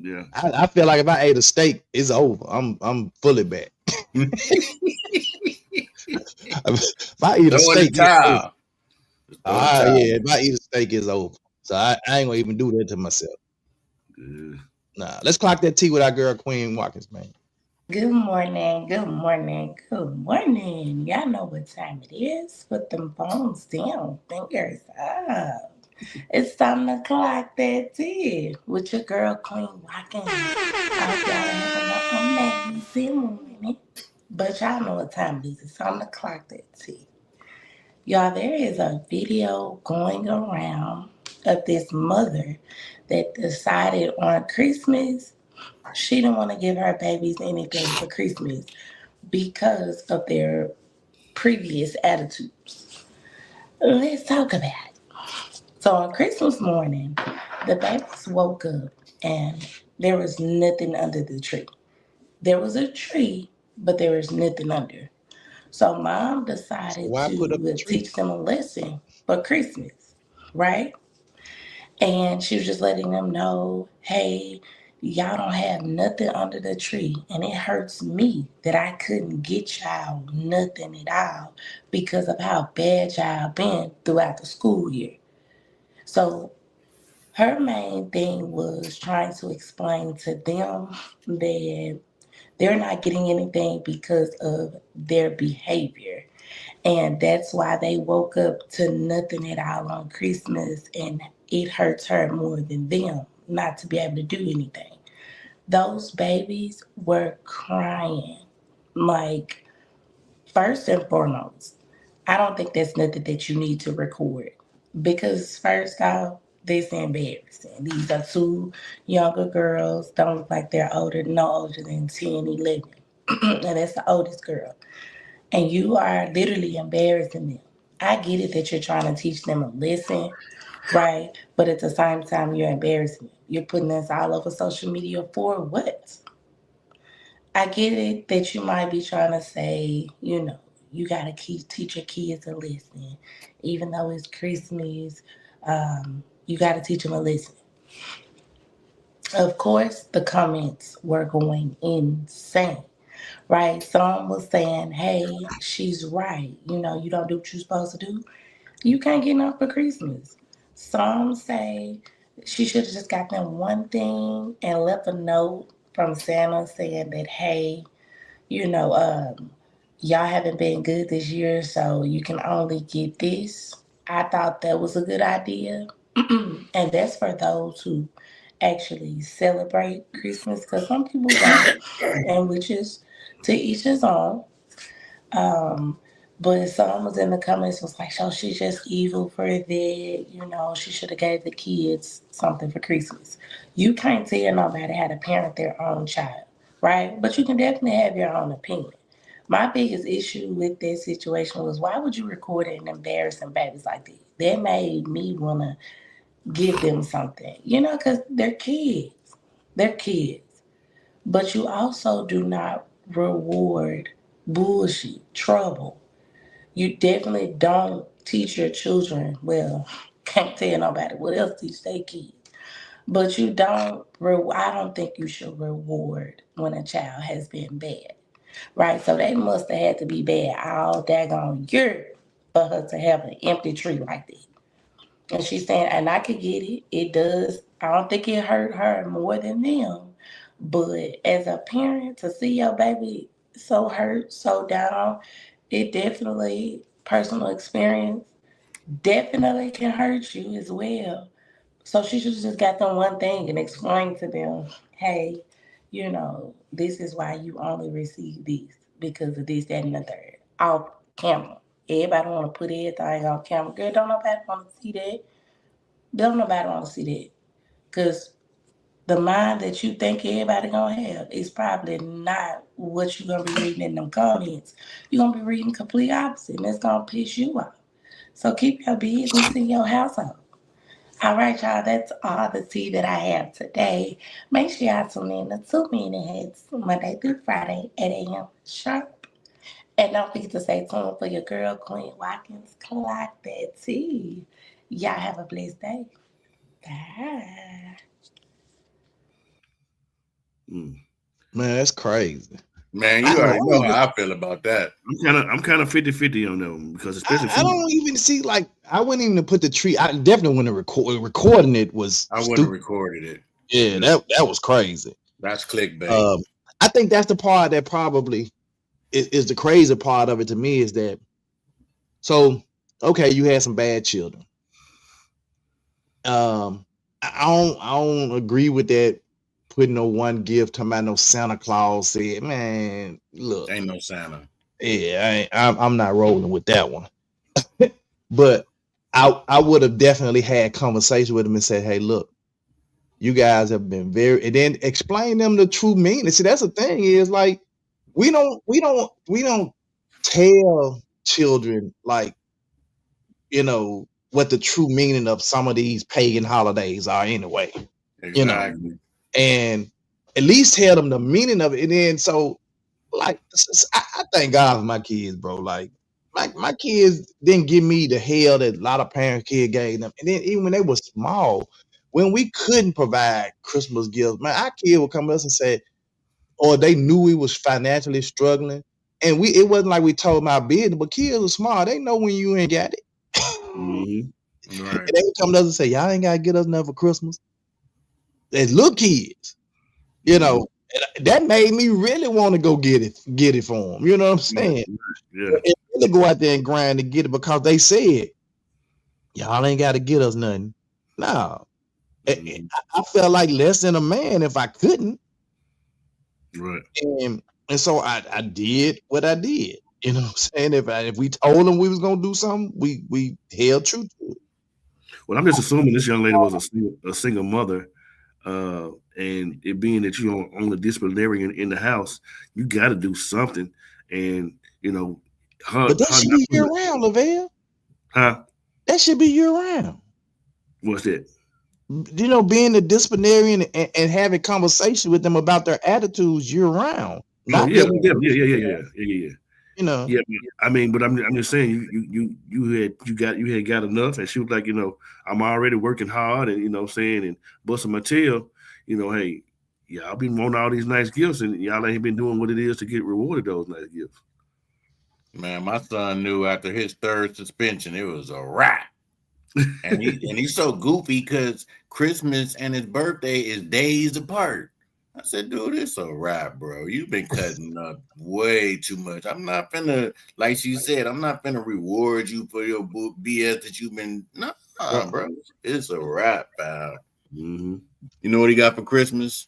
Yeah. I feel like if I ate a steak, it's over. I'm fully back. If I eat a steak, it's over. Yeah, if I eat a steak, it's over. So I ain't gonna even do that to myself. Good. Nah, let's clock that tea with our girl Queen Watkins, man. Good morning, good morning, good morning. Y'all know what time it is. Put them phones down, fingers up. It's time to clock that tea with your girl Queen Watkins. I hope y'all are having an amazing morning. But y'all know what time it is. It's time to clock that tea. Y'all, there is a video going around of this mother that decided on Christmas she didn't want to give her babies anything for Christmas because of their previous attitudes. Let's talk about it. So on Christmas morning, the babies woke up and there was nothing under the tree. There was a tree, but there was nothing under. So mom decided Why put up the to tree? teach them a lesson for Christmas, right? And she was just letting them know, hey, y'all don't have nothing under the tree. And it hurts me that I couldn't get y'all nothing at all because of how bad y'all been throughout the school year. So her main thing was trying to explain to them that they're not getting anything because of their behavior. And that's why they woke up to nothing at all on Christmas, and it hurts her more than them not to be able to do anything. Those babies were crying. Like, first and foremost, I don't think that's nothing that you need to record. Because first off, this embarrassing. These are two younger girls, don't look like they're older, no older than 10, 11. And that's the oldest girl, and you are literally embarrassing them. I get it that you're trying to teach them a lesson, right? But at the same time, you're embarrassing them. You're putting this all over social media for what? I get it that you might be trying to say, you got to teach your kids a lesson. Even though it's Christmas, you got to teach them a lesson. Of course, the comments were going insane, right? Some was saying, hey, she's right. You don't do what you're supposed to do. You can't get enough for Christmas. Some say she should have just got them one thing and left a note from Santa saying that, hey, you know, y'all haven't been good this year, so you can only get this. I thought that was a good idea. And that's for those who actually celebrate Christmas, because some people don't, and which is to each his own. Um, but some was in the comments was like, "Oh, she's just evil for that." She should have gave the kids something for Christmas. You can't tell nobody how to parent their own child, right? But you can definitely have your own opinion. My biggest issue with that situation was, why would you record it and embarrassing babies like that? That made me want to give them something, because they're kids. They're kids. But you also do not reward bullshit, trouble. You definitely don't teach your children, well, can't tell nobody what else teach their kids. But I don't think you should reward when a child has been bad, right? So they must have had to be bad all daggone year for her to have an empty tree like that. And she's saying, and I could get it. It does. I don't think it hurt her more than them. But as a parent, to see your baby so hurt, so down, it definitely, personal experience, definitely can hurt you as well. So she should just got them one thing and explain to them, hey, this is why you only receive this because of this, that, and the third. Off camera. Everybody want to put everything on camera. Girl, don't nobody want to see that. Don't nobody want to see that. Because the mind that you think everybody gonna have is probably not what you're gonna be reading in them comments. You're gonna be reading complete opposite, and it's gonna piss you off. So keep your business in your household. All right, y'all, that's all the tea that I have today. Make sure y'all tune in to 2 Minute Heads Monday through Friday, 8 a.m. sharp. And don't forget to stay tuned for your girl, Queen Watkins. Clock that tea. Y'all have a blessed day. Bye. Man, that's crazy. Man, you already know how I feel about that. I'm kind of 50-50 on that one because especially I don't even see, like, I wouldn't even put the tree. I definitely wouldn't recording it was. I wouldn't have recorded it. Yeah, that was crazy. That's clickbait. I think that's the part that probably is the crazy part of it to me is that. So, okay, you had some bad children. I don't agree with that. Putting no one gift, talking about no Santa Claus said, man, look. Ain't no Santa. Yeah, I'm not rolling with that one. But I would have definitely had conversation with him and said, hey, look, you guys have been very, and then explain them the true meaning. See, that's the thing is like, we don't tell children like, what the true meaning of some of these pagan holidays are anyway. Exactly. And at least tell them the meaning of it. And then so like I thank God for my kids, bro. Like my kids didn't give me the hell that a lot of parents kids gave them. And then even when they were small, when we couldn't provide Christmas gifts, man, our kid would come to us and say, or they knew we was financially struggling. And it wasn't like we told them our business, but kids are smart. They know when you ain't got it. Mm-hmm. Right. And they would come to us and say, y'all ain't gotta get us nothing for Christmas. As little kids, that made me really want to go get it for them. You know what I'm saying? Yeah. And really go out there and grind to get it because they said, y'all ain't got to get us nothing. No. I felt like less than a man if I couldn't. Right. And so I did what I did. You know what I'm saying? If we told them we was gonna do something, we held true to it. Well, I'm just assuming this young lady was a single mother. And it being that you on the disciplinarian in the house, you got to do something. And but that should be year round, Lavelle. Huh? That should be year round. What's that? Being a disciplinarian and having conversation with them about their attitudes year round. Yeah. Yeah. Yeah, I mean, but I'm just saying you had got enough, and she was like, I'm already working hard, and and busting my tail, hey, y'all been wanting all these nice gifts, and y'all ain't been doing what it is to get rewarded those nice gifts. Man, my son knew after his third suspension it was a wrap, and he's so goofy because Christmas and his birthday is days apart. I said, dude, it's a wrap, bro. You've been cutting up way too much. I'm not finna, like she said, I'm not finna reward you for your BS that you've been, nah, bro. It's a wrap, pal. Mm-hmm. You know what he got for Christmas?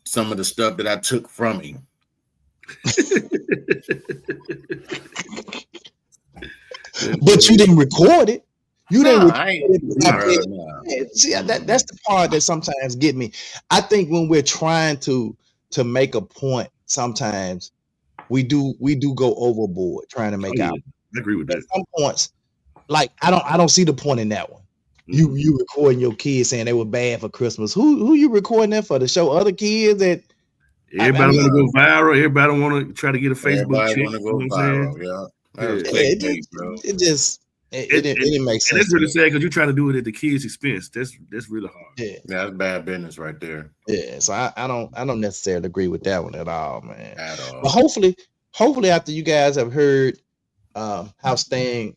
Some of the stuff that I took from him. But you didn't record it. You didn't record it. No. See, that's the part that sometimes get me. I think when we're trying to make a point, sometimes we do go overboard trying to make out. I agree with that. At some points, like I don't see the point in that one. Mm-hmm. You recording your kids saying they were bad for Christmas. Who you recording that for? To show other kids that everybody want to go viral. Everybody want to try to get a Facebook. Everybody want to go viral. It didn't make sense. And it's really sad because you're trying to do it at the kids' expense. That's really hard. Yeah, that's bad business right there. Yeah, so I don't necessarily agree with that one at all, man. At all. But hopefully after you guys have heard how staying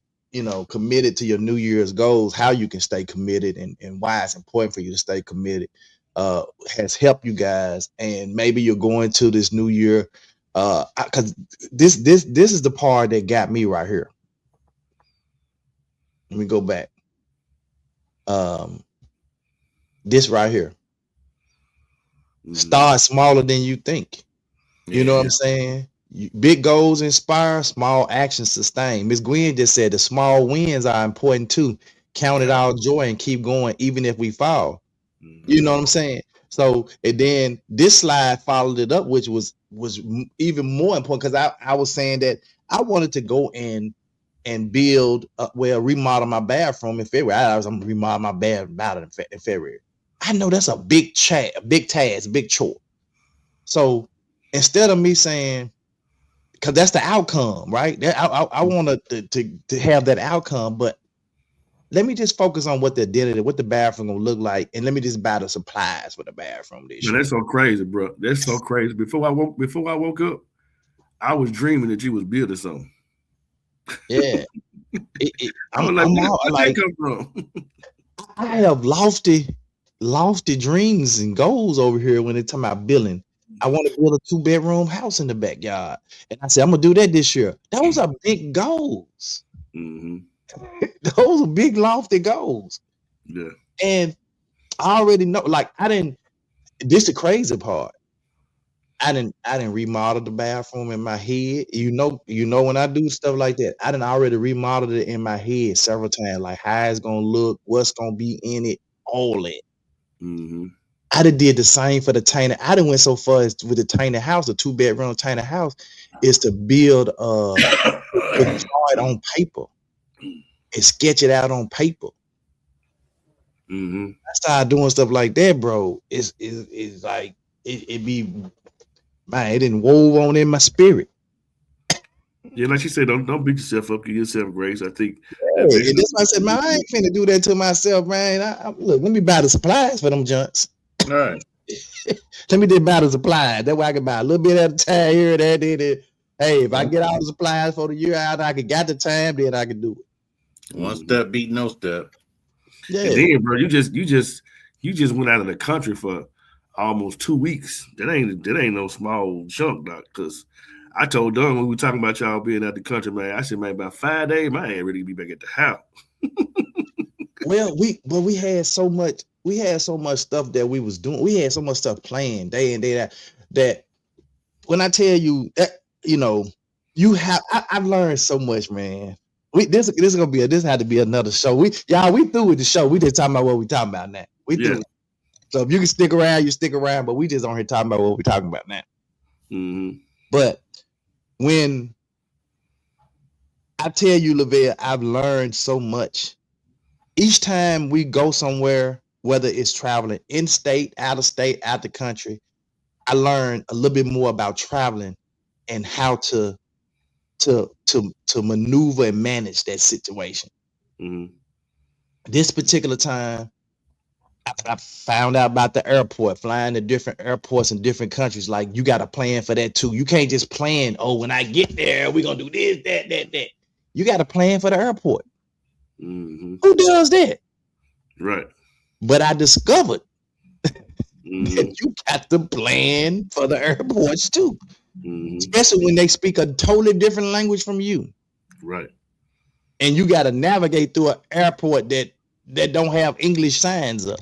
committed to your New Year's goals, how you can stay committed and why it's important for you to stay committed, has helped you guys. And maybe you're going to this new year, because this is the part that got me right here. Let me go back. This right here. Start smaller than you think. You know what I'm saying? Big goals inspire, small actions sustain. Miss Gwen just said the small wins are important too. Count it all joy and keep going, even if we fall. You know what I'm saying? So, and then this slide followed it up, which was even more important, because I was saying that I wanted to go in and build, remodel my bathroom in February. I was going to remodel my bathroom in February. I know that's a big task, big chore. So instead of me saying, because that's the outcome, right? I wanted to have that outcome, but let me just focus on what the bathroom gonna look like, and let me just buy the supplies for the bathroom this year. That's so crazy, bro. That's so crazy. Before I woke up, I was dreaming that you was building something. Yeah. I was like, where that come from? I have lofty dreams and goals over here when they're talking about building. I want to build a 2-bedroom house in the backyard. And I said, I'm going to do that this year. Those are big goals. Those are big, lofty goals. Yeah. And I already know, this is the crazy part. I didn't remodel the bathroom in my head. You know, when I do stuff like that, I didn't already remodel it in my head several times, like how it's going to look, what's going to be in it, all that. I did the same for the tiny. I done went so far as with the tiny house, a 2-bedroom tiny house, is to build draw it on paper and sketch it out on paper. I started doing stuff like that, bro. It's like it be, man, it didn't wove on in my spirit. Yeah, like you said, don't beat yourself up. Give yourself grace. I think. Yeah, and that's why I said, man, I ain't finna do that to myself, man. Look, let me buy the supplies for them junks. All right. Let me just buy the supplies. That way I can buy a little bit at a time here, that, there. Hey, if I get all the supplies for the year out, I got the time, then I can do it. One step beat no step. Yeah. And then, bro, you just went out of the country for almost 2 weeks. That ain't no small chunk, doc. Because I told Doug when we were talking about y'all being out the country, man, I said, man, about 5 days, man, I ain't ready to be back at the house. Well, we had so much. We had so much stuff that we was doing. We had so much stuff planned day in, day out, that when I tell you that, I've learned so much, man. This had to be another show. We through with the show. We just talking about what we talking about now. We through. So if you can stick around, you stick around. But we just on here talking about what we talking about now. But when I tell you, Lavelle, I've learned so much. Each time we go somewhere, whether it's traveling in state, out of state, out the country, I learned a little bit more about traveling and how to maneuver and manage that situation. This particular time, I found out about the airport, flying to different airports in different countries. Like, you got to plan for that too. You can't just plan, when I get there, we're going to do this, that. You got to plan for the airport. Who does that? Right. But I discovered that you got to plan for the airports too. Especially when they speak a totally different language from you. Right. And you got to navigate through an airport that don't have English signs up.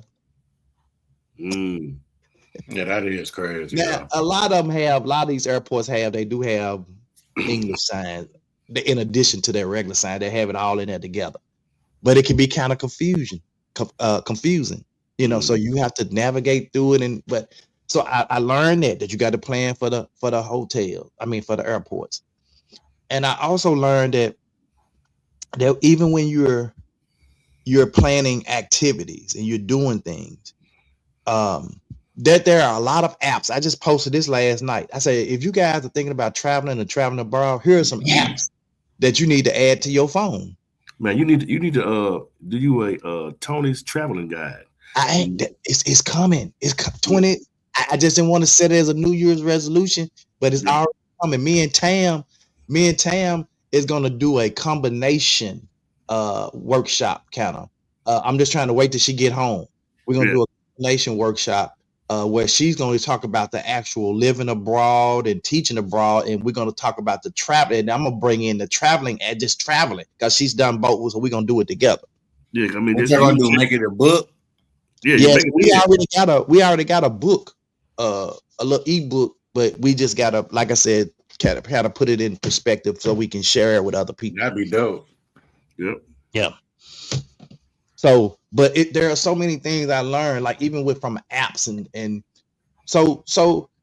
Yeah, that is crazy. Now, a lot of these airports they do have English signs in addition to their regular sign. They have it all in there together. But it can be kind of confusing, so you have to navigate through it. So I learned that you got to plan for the hotel. For the airports. And I also learned that even when you're planning activities and you're doing things, that there are a lot of apps. I just posted this last night. I said, if you guys are thinking about traveling and traveling abroad, here are some apps that you need to add to your phone. Man, you need to do you a Tony's traveling guide. It's coming. It's 20. I just didn't want to set it as a New Year's resolution, but it's already coming. Me and Tam is gonna do a combination workshop kind of. I'm just trying to wait till she get home. We're gonna do a combination workshop where she's going to talk about the actual living abroad and teaching abroad, and we're going to talk about the traveling. And I'm gonna bring in the traveling and just traveling because she's done both, so we're gonna do it together. Yeah, I mean, what you're gonna do? Make it a book? Yeah, we already got a book, a little ebook, but we just gotta, like I said, kind of put it in perspective so we can share it with other people. That'd be dope. Yep. Yeah. So, but there are so many things I learned, like even from apps and so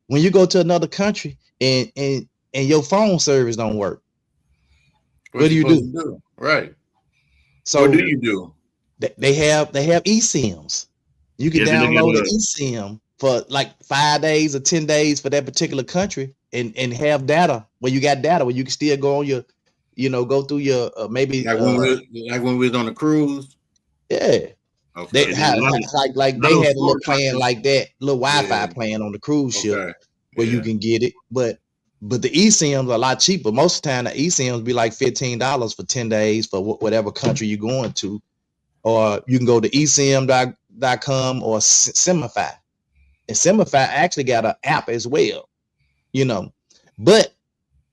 when you go to another country and your phone service don't work, what do you do? Right. So what do you do? They have eSIMs. You can download an eSIM for like 5 days or 10 days for that particular country and have data where you got data where you can still go on your, go through your maybe like when we was on the cruise. Yeah. Okay. They had like they had a little plan like that, little Wi-Fi plan on the cruise ship where you can get it, but the eSIMs are a lot cheaper. Most of the time, the eSIMs be like $15 for 10 days for whatever country you're going to, or you can go to eSIM.com or Simify, and Simify actually got an app as well, But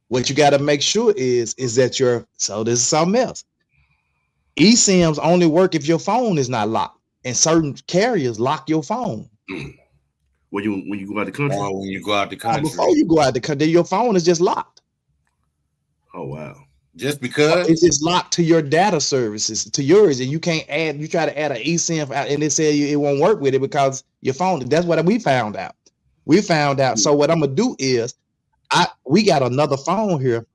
what you got to make sure is that so this is something else. eSIMs only work if your phone is not locked, and certain carriers lock your phone. When you go out the country? Or when you go out the country. Before you go out the country, your phone is just locked. Oh, wow. Just because? It's just locked to your data services, to yours, and you can't add, you try to add an eSIM and they say it won't work with it because your phone, that's what we found out. So what I'm going to do is, we got another phone here.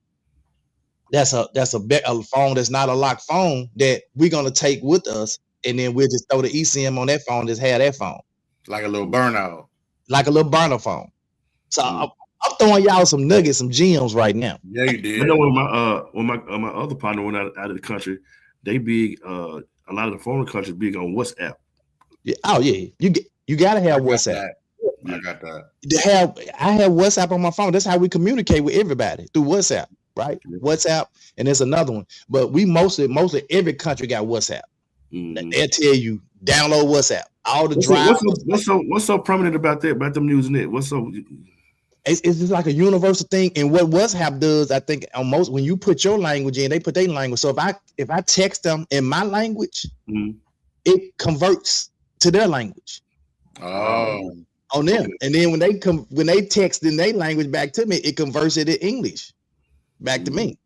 That's a phone that's not a locked phone that we're going to take with us, and then we'll just throw the eSIM on that phone, just have that phone. Like a little burnout. Like a little burner phone. So I'm throwing y'all some nuggets, some gems right now. Yeah, you did. I know when my other partner went out of the country, they big a lot of the foreign countries big on WhatsApp. Yeah. Oh yeah, you gotta have WhatsApp. I got that. I have WhatsApp on my phone. That's how we communicate with everybody, through WhatsApp, right? WhatsApp, and there's another one. But we mostly every country got WhatsApp. Mm-hmm. They'll tell you download WhatsApp. All the drive. What's so prominent about that? About them using it? What's so? It's just like a universal thing. And what WhatsApp does, I think, on most, when you put your language in, they put their language. So if I text them in my language, it converts to their language. Oh. On them. Okay. And then when they text in their language back to me, it converts it to English back to me.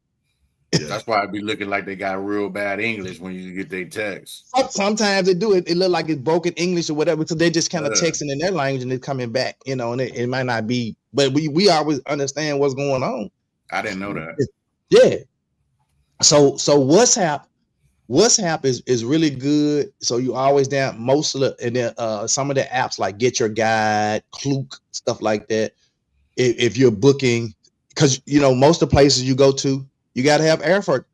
Yeah, that's why I'd be looking like they got real bad English when you get their text. Sometimes they do it. It look like it's broken English or whatever. So they just kind of texting in their language and it's coming back, and it might not be, but we always understand what's going on. I didn't know that. Yeah. So WhatsApp is really good. So you always down most of and then some of the apps like Get Your Guide, Klook, stuff like that. If you're booking, because most of the places you go to, you got to have airport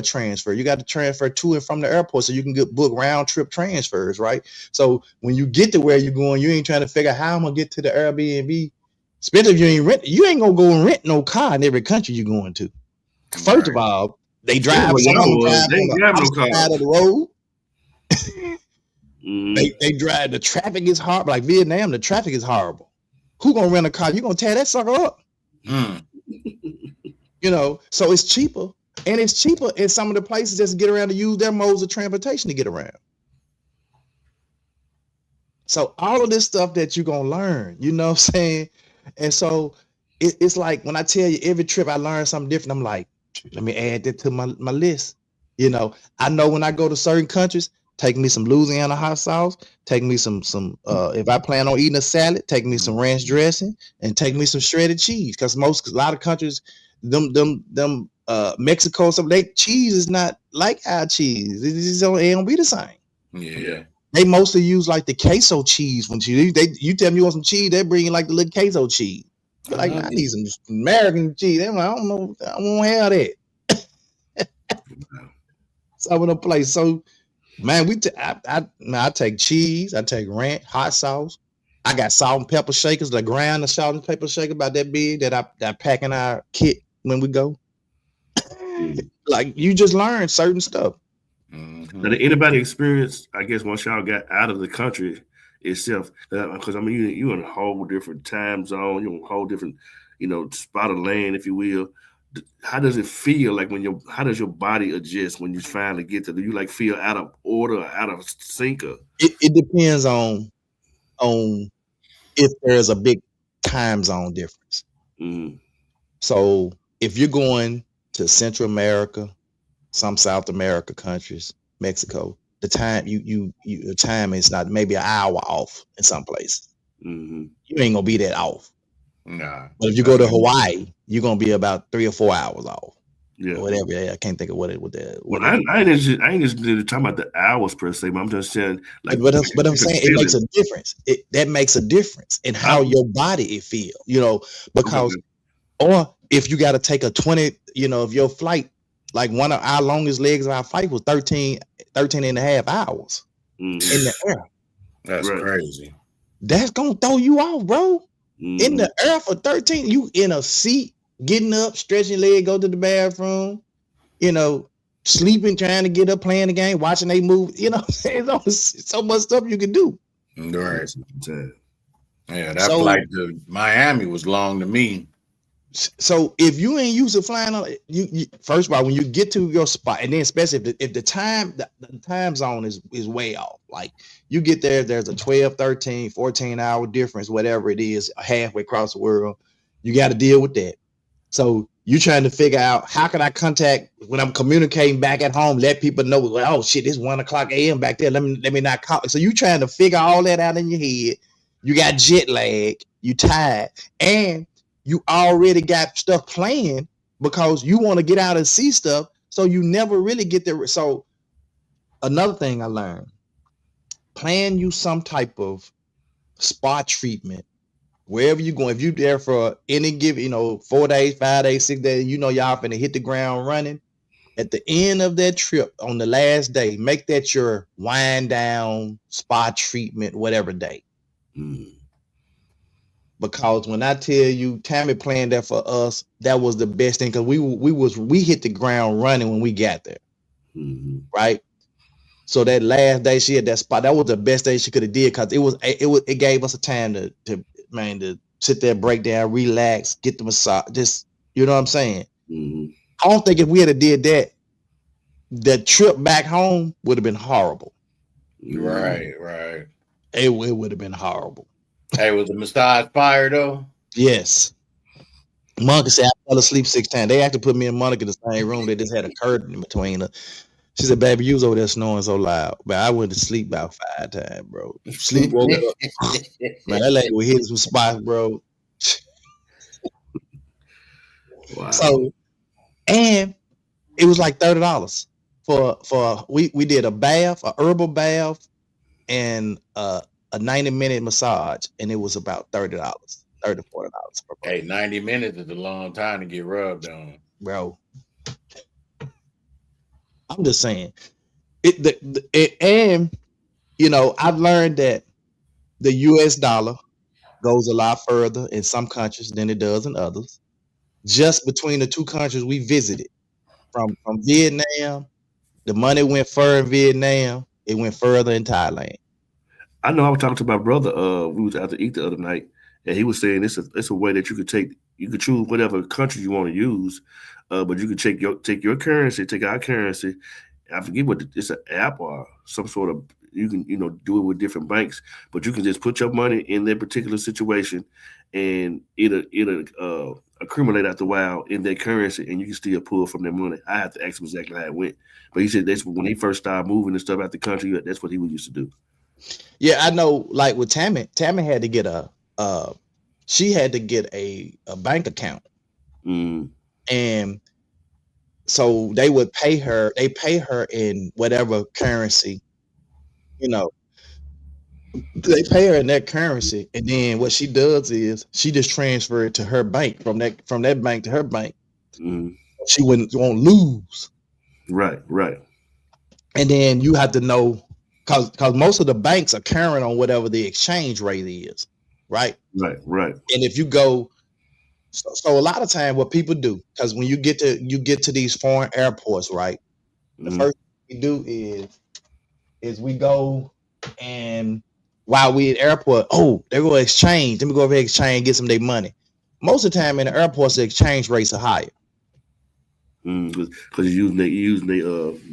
transfer. You got to transfer to and from the airport so you can book round trip transfers, right? So when you get to where you're going, you ain't trying to figure out how I'm gonna get to the Airbnb. Especially if you ain't gonna go and rent no car in every country you're going to. First of all, they drive. They drive no car out of the road. They drive. The traffic is horrible. Like Vietnam, the traffic is horrible. Who gonna rent a car? You gonna tear that sucker up? So it's cheaper, and it's cheaper in some of the places just to get around to use their modes of transportation to get around. So all of this stuff that you're going to learn, you know what I'm saying? And so it's like when I tell you every trip I learn something different, I'm like, let me add that to my list. I know when I go to certain countries, take me some Louisiana hot sauce, take me some if I plan on eating a salad, take me some ranch dressing, and take me some shredded cheese. Because a lot of countries, them Mexico, they cheese is not like our cheese. It don't be the same. Yeah. They mostly use like the queso cheese when you tell me you want some cheese, they bring you like the little queso cheese. You're like, I need some American cheese. I'm like, I don't know, I won't have that. Some of the place. So man, I take cheese, I take ranch, hot sauce. I got salt and pepper shakers, the ground, the salt and pepper shaker about that big that I pack in our kit when we go. Like you just learn certain stuff. Mhm. Now, did anybody experience, I guess, once y'all got out of the country itself? Because I mean, you in a whole different time zone, you're in a whole different, spot of land, if you will. How does it feel like how does your body adjust when you finally get to? Do you like feel out of order, out of sync? It depends on if there's a big time zone difference. Mm-hmm. So if you're going to Central America, some South America countries, Mexico, the time the time is not maybe an hour off in some places. Mm-hmm. You ain't gonna be that off. Nah. But if you go to Hawaii, you're gonna be about 3 or 4 hours off. Yeah. Or whatever. I can't think of what Well, I ain't just talking about the hours per se, but I'm just saying, like, but I'm saying it makes a difference. That makes a difference in how your body it feels, because or if you got to take a 20, if your flight, like one of our longest legs of our flight was 13 and a half hours in the air. That's crazy. That's gonna throw you off, bro. In the air for 13, you in a seat, getting up, stretching your leg, go to the bathroom, sleeping, trying to get up, playing the game, watching they move. There's so much stuff you can do. Right. Yeah, that flight to Miami was long to me. So if you ain't used to flying on, you first of all, when you get to your spot, and then especially if the time zone is way off, like you get there's a 12, 13, 14 hour difference, whatever it is, halfway across the world, you got to deal with that. So you trying to figure out how can I contact when I'm communicating back at home, let people know, oh shit, it's 1:00 a.m. back there. Let me not call. So you trying to figure all that out in your head. You got jet lag, you tired, and you already got stuff planned because you want to get out and see stuff. So you never really get there. So another thing I learned, plan you some type of spa treatment wherever you're going. If you're there for any given, 4 days, 5 days, 6 days, y'all finna hit the ground running. At the end of that trip, on the last day, make that your wind down, spa treatment, whatever day. Because when I tell you, Tammy planned that for us, that was the best thing, because we hit the ground running when we got there, right? So that last day she had that spot, that was the best day she could have did, because it gave us a time to sit there, break down, relax, get the massage, just you know what I'm saying. I don't think if we had did that, the trip back home would have been horrible. Right. It would have been horrible. Hey, was the massage fire though? Yes. Monica said I fell asleep 6 times. They actually put me and Monica in the same room. They just had a curtain in between us. She said, baby, you was over there snoring so loud. But I went to sleep about 5 times, bro. Sleep woke up. Man, that lady was hitting some spots, bro. Wow. So, and it was like $30 for we did a bath, a herbal bath, and a 90-minute massage, and it was about $30, $30 to $40 per month. Hey, 90 minutes is a long time to get rubbed on, bro. I'm just saying, and I've learned that the U.S. dollar goes a lot further in some countries than it does in others. Just between the two countries we visited, from Vietnam, the money went further in Vietnam. It went further in Thailand. I know I was talking to my brother. We was out to eat the other night, and he was saying it's a way that you could choose whatever country you want to use, but you could take your currency, take our currency. I forget it's an app or some sort of, you can do it with different banks, but you can just put your money in that particular situation, and it'll accumulate after a while in that currency, and you can still pull from that money. I have to ask him exactly how it went, but he said that's when he first started moving and stuff out the country. That's what he used to do. Yeah, I know. Like with Tammy had to get a bank account, and so they would pay her. They pay her in whatever currency, They pay her in that currency, and then what she does is she just transfer it to her bank from that bank to her bank. She won't lose. Right. And then you have to know, because most of the banks are current on whatever the exchange rate is, right? Right. And if you go, so a lot of time what people do, because when you get to these foreign airports, right? The we do is we go and while we at airport, they go exchange. Let me go over here exchange, get some of their money. Most of the time in the airports, the exchange rates are higher. Because you're using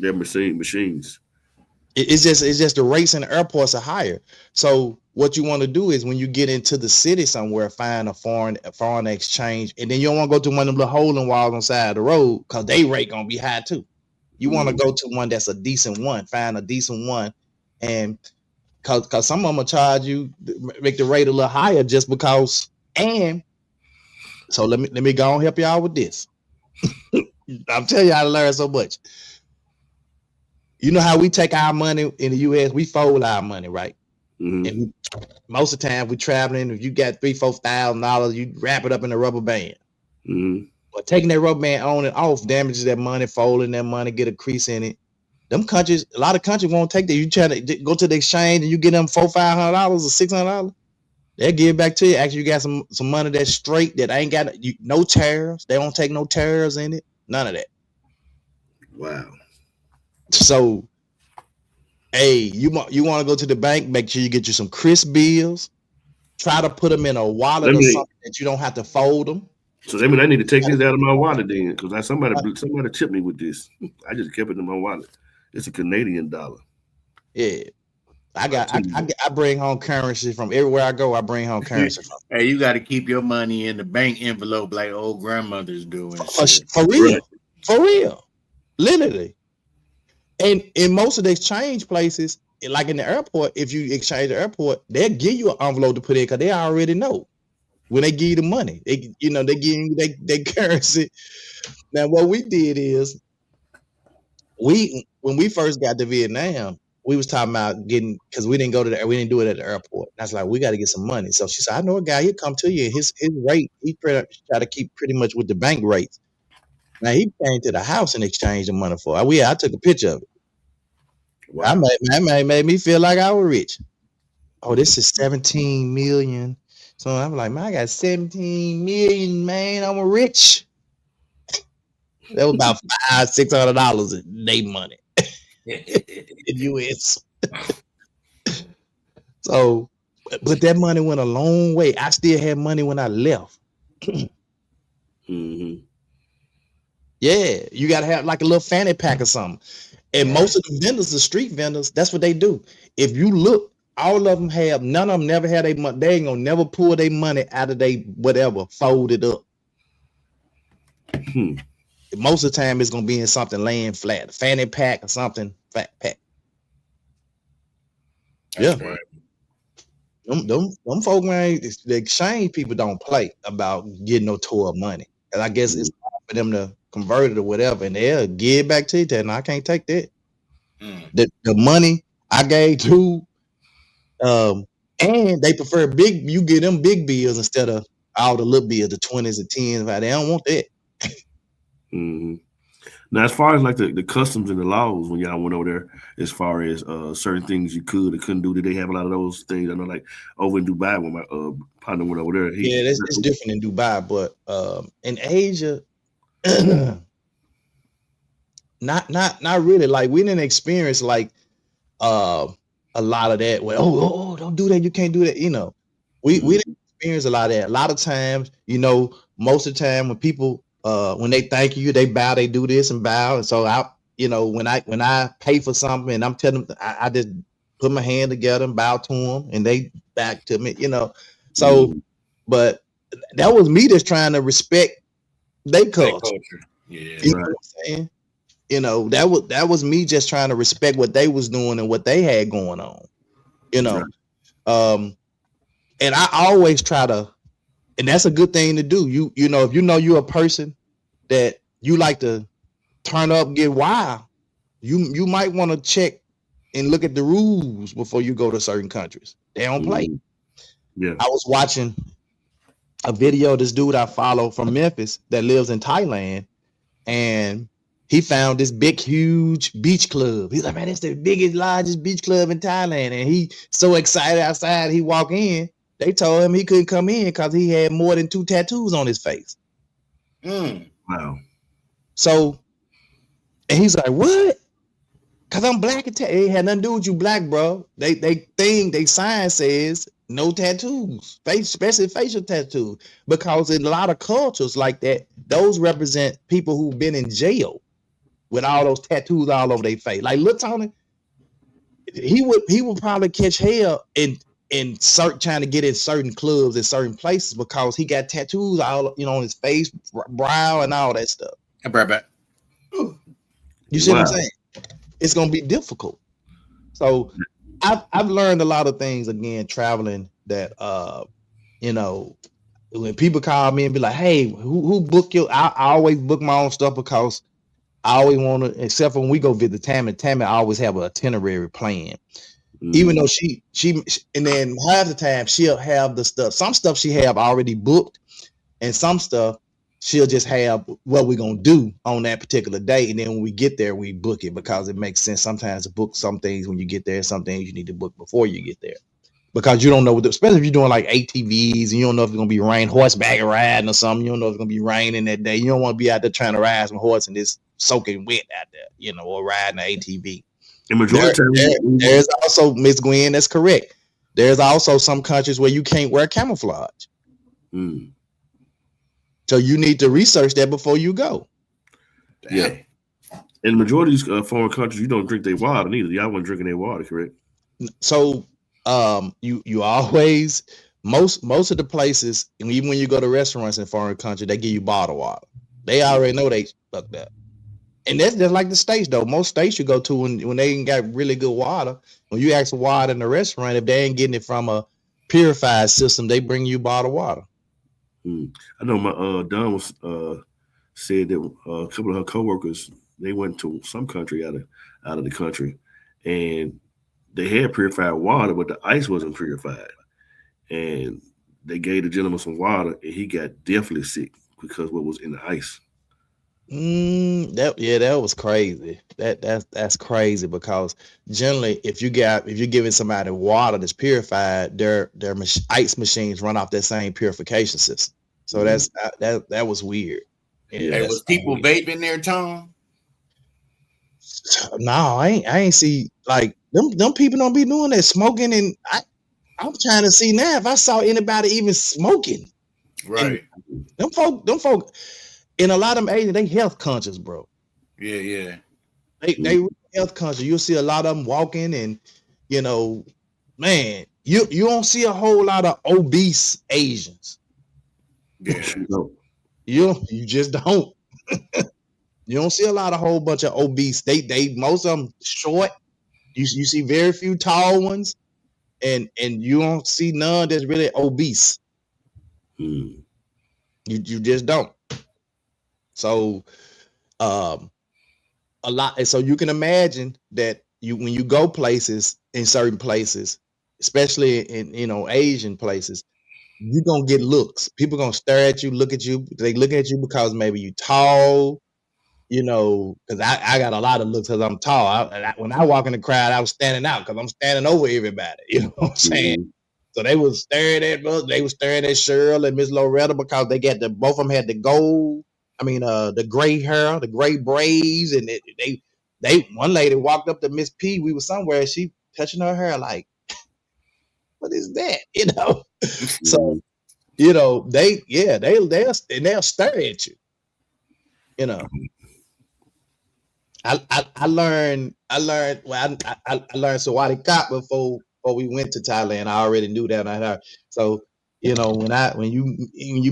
their machines. It's just the rates in the airports are higher. So what you want to do is when you get into the city somewhere, find a foreign exchange, and then you don't want to go to one of them little hole in walls on the side of the road because they rate gonna be high too. You want to go to one that's a decent one, find a decent one, and because some of them will charge you, make the rate a little higher just because. And so let me go and help y'all with this. I'm telling you how to learn so much. You know how we take our money in the U.S., we fold our money, right? Mm-hmm. And most of the time we traveling, if you got $3,000-$4,000, you wrap it up in a rubber band. Mm-hmm. But taking that rubber band on and off damages that money, folding that money, get a crease in it. Them countries, a lot of countries won't take that. You try to go to the exchange and you get them $400-$500 or $600. They'll give it back to you. Actually, you got some money that's straight that ain't got no tariffs. They don't take no tariffs in it. None of that. Wow. So, hey, you want to go to the bank? Make sure you get you some crisp bills. Try to put them in a wallet or something that you don't have to fold them. So that means I need to take this out of my wallet then, because somebody chipped me with this. I just kept it in my wallet. It's a Canadian dollar. Yeah, I bring home currency from everywhere I go. I bring home currency from. Hey, you got to keep your money in the bank envelope like old grandmothers do. For real, for real, literally. And in most of the exchange places, like in the airport, if you exchange the airport, they'll give you an envelope to put in because they already know when they give you the money. They give you their currency. Now, what we did is when we first got to Vietnam, we was talking about getting, because we didn't do it at the airport. And I was like, we got to get some money. So she said, I know a guy, he'll come to you. His rate, he try to keep pretty much with the bank rates. Now he came to the house and exchanged the money for it. I took a picture of it. Wow. That made me feel like I was rich. Oh, this is 17 million. So I'm like, man, I got 17 million, man. I'm rich. That was about $500-$600 a day money in US. So, but that money went a long way. I still had money when I left. Mm-hmm. Yeah, you got to have like a little fanny pack or something. And most of the vendors, the street vendors, that's what they do. If you look, all of them have, none of them never had their money. They ain't gonna never pull their money out of their whatever, fold it up. Most of the time, it's gonna be in something laying flat, a fanny pack or something, fat pack. That's right. Them folk, man, the exchange people don't play about getting no tour money. And I guess it's hard for them to convert it or whatever, and they'll give it back to you. And I can't take that. The money I gave to, and they prefer you get them big bills instead of all the little bills, the 20s and 10s. They don't want that. Mm-hmm. Now, as far as like the customs and the laws, when y'all went over there, as far as certain things you could or couldn't do, did they have a lot of those things? I know, like over in Dubai, when my partner went over there. It's different in Dubai, but in Asia, not really. Like we didn't experience like a lot of that. Well, don't do that. You can't do that. We didn't experience a lot of that. A lot of times, most of the time when people when they thank you, they bow, they do this and bow. And so when I pay for something and I'm telling them, I just put my hand together and bow to them and they back to me, So, but that was me just trying to respect their culture. Yeah, you know what I'm saying? That was me just trying to respect what they was doing and what they had going on. And I always try to. And that's a good thing to do. If you're a person that you like to turn up, get wild, you might want to check and look at the rules before you go to certain countries. They don't play. Yeah. I was watching a video of this dude I follow from Memphis that lives in Thailand, and he found this big, huge beach club. He's like, man, it's the biggest, largest beach club in Thailand. And he so excited outside, he walk in. They told him he couldn't come in because he had more than 2 tattoos on his face. Wow. So, and he's like, what? Cause I'm black. It ain't had nothing to do with you, black, bro. They science says no tattoos, especially facial tattoos, because in a lot of cultures like that, those represent people who've been in jail with all those tattoos all over their face. Like Lil Tony, he would probably catch hell in trying to get in certain clubs in certain places because he got tattoos all on his face, brow, and all that stuff. I'll be right back. You see what I'm saying? It's gonna be difficult. So I've learned a lot of things again traveling that when people call me and be like, hey, who booked you? I always book my own stuff because I always want to, except for when we go visit Tammy. Tammy always have an itinerary plan. Even though she and then half the time she'll have the stuff. Some stuff she have already booked, and some stuff she'll just have what we're gonna do on that particular day. And then when we get there, we book it because it makes sense sometimes to book some things when you get there, some things you need to book before you get there. Because you don't know, especially if you're doing like ATVs and you don't know if it's gonna be rain, horseback riding or something. You don't know if it's gonna be raining that day. You don't want to be out there trying to ride some horse and it's soaking wet out there, or riding an ATV. There's also, Miss Gwen, that's correct. There's also some countries where you can't wear camouflage. So you need to research that before you go. Yeah. In the majority of these foreign countries, you don't drink their water neither. Y'all weren't drinking their water, correct? So you always, most of the places, and even when you go to restaurants in foreign countries, they give you bottled water. They already know they fucked up. And that's just like the States, though. Most states you go to when they ain't got really good water, when you ask for water in the restaurant, if they ain't getting it from a purified system, they bring you bottled water. I know my Don was said that a couple of her coworkers, they went to some country out of the country, and they had purified water, but the ice wasn't purified, and they gave the gentleman some water, and he got deathly sick because what was in the ice. That was crazy. That's crazy because generally, if you're giving somebody water that's purified, their ice machines run off that same purification system. So that was weird. Yeah, hey, was people vaping their tongue? No, I ain't see like them people don't be doing that smoking, and I'm trying to see now if I saw anybody even smoking. Right. And them folk. In a lot of them Asians, they health conscious, bro. Yeah. They health conscious. You'll see a lot of them walking, and man, you don't see a whole lot of obese Asians. Yeah, you just don't. You don't see a whole bunch of obese. They most of them short. You see very few tall ones, and you don't see none that's really obese. You just don't. So, a lot, and so you can imagine that when you go places in certain places, especially in Asian places, you're gonna get looks. People gonna stare at you, look at you. They look at you because maybe you tall, because I got a lot of looks because I'm tall. When I walk in the crowd, I was standing out because I'm standing over everybody. You know what I'm saying? So they was staring at us. They was staring at Cheryl and Miss Loretta because they got both of them had the gold. I mean, the gray hair, the gray braids, and they one lady walked up to Miss P. We were somewhere, she touching her hair like, what is that? So, they'll stare at you. I learned Sawadee Khop before we went to Thailand. I already knew that. So when you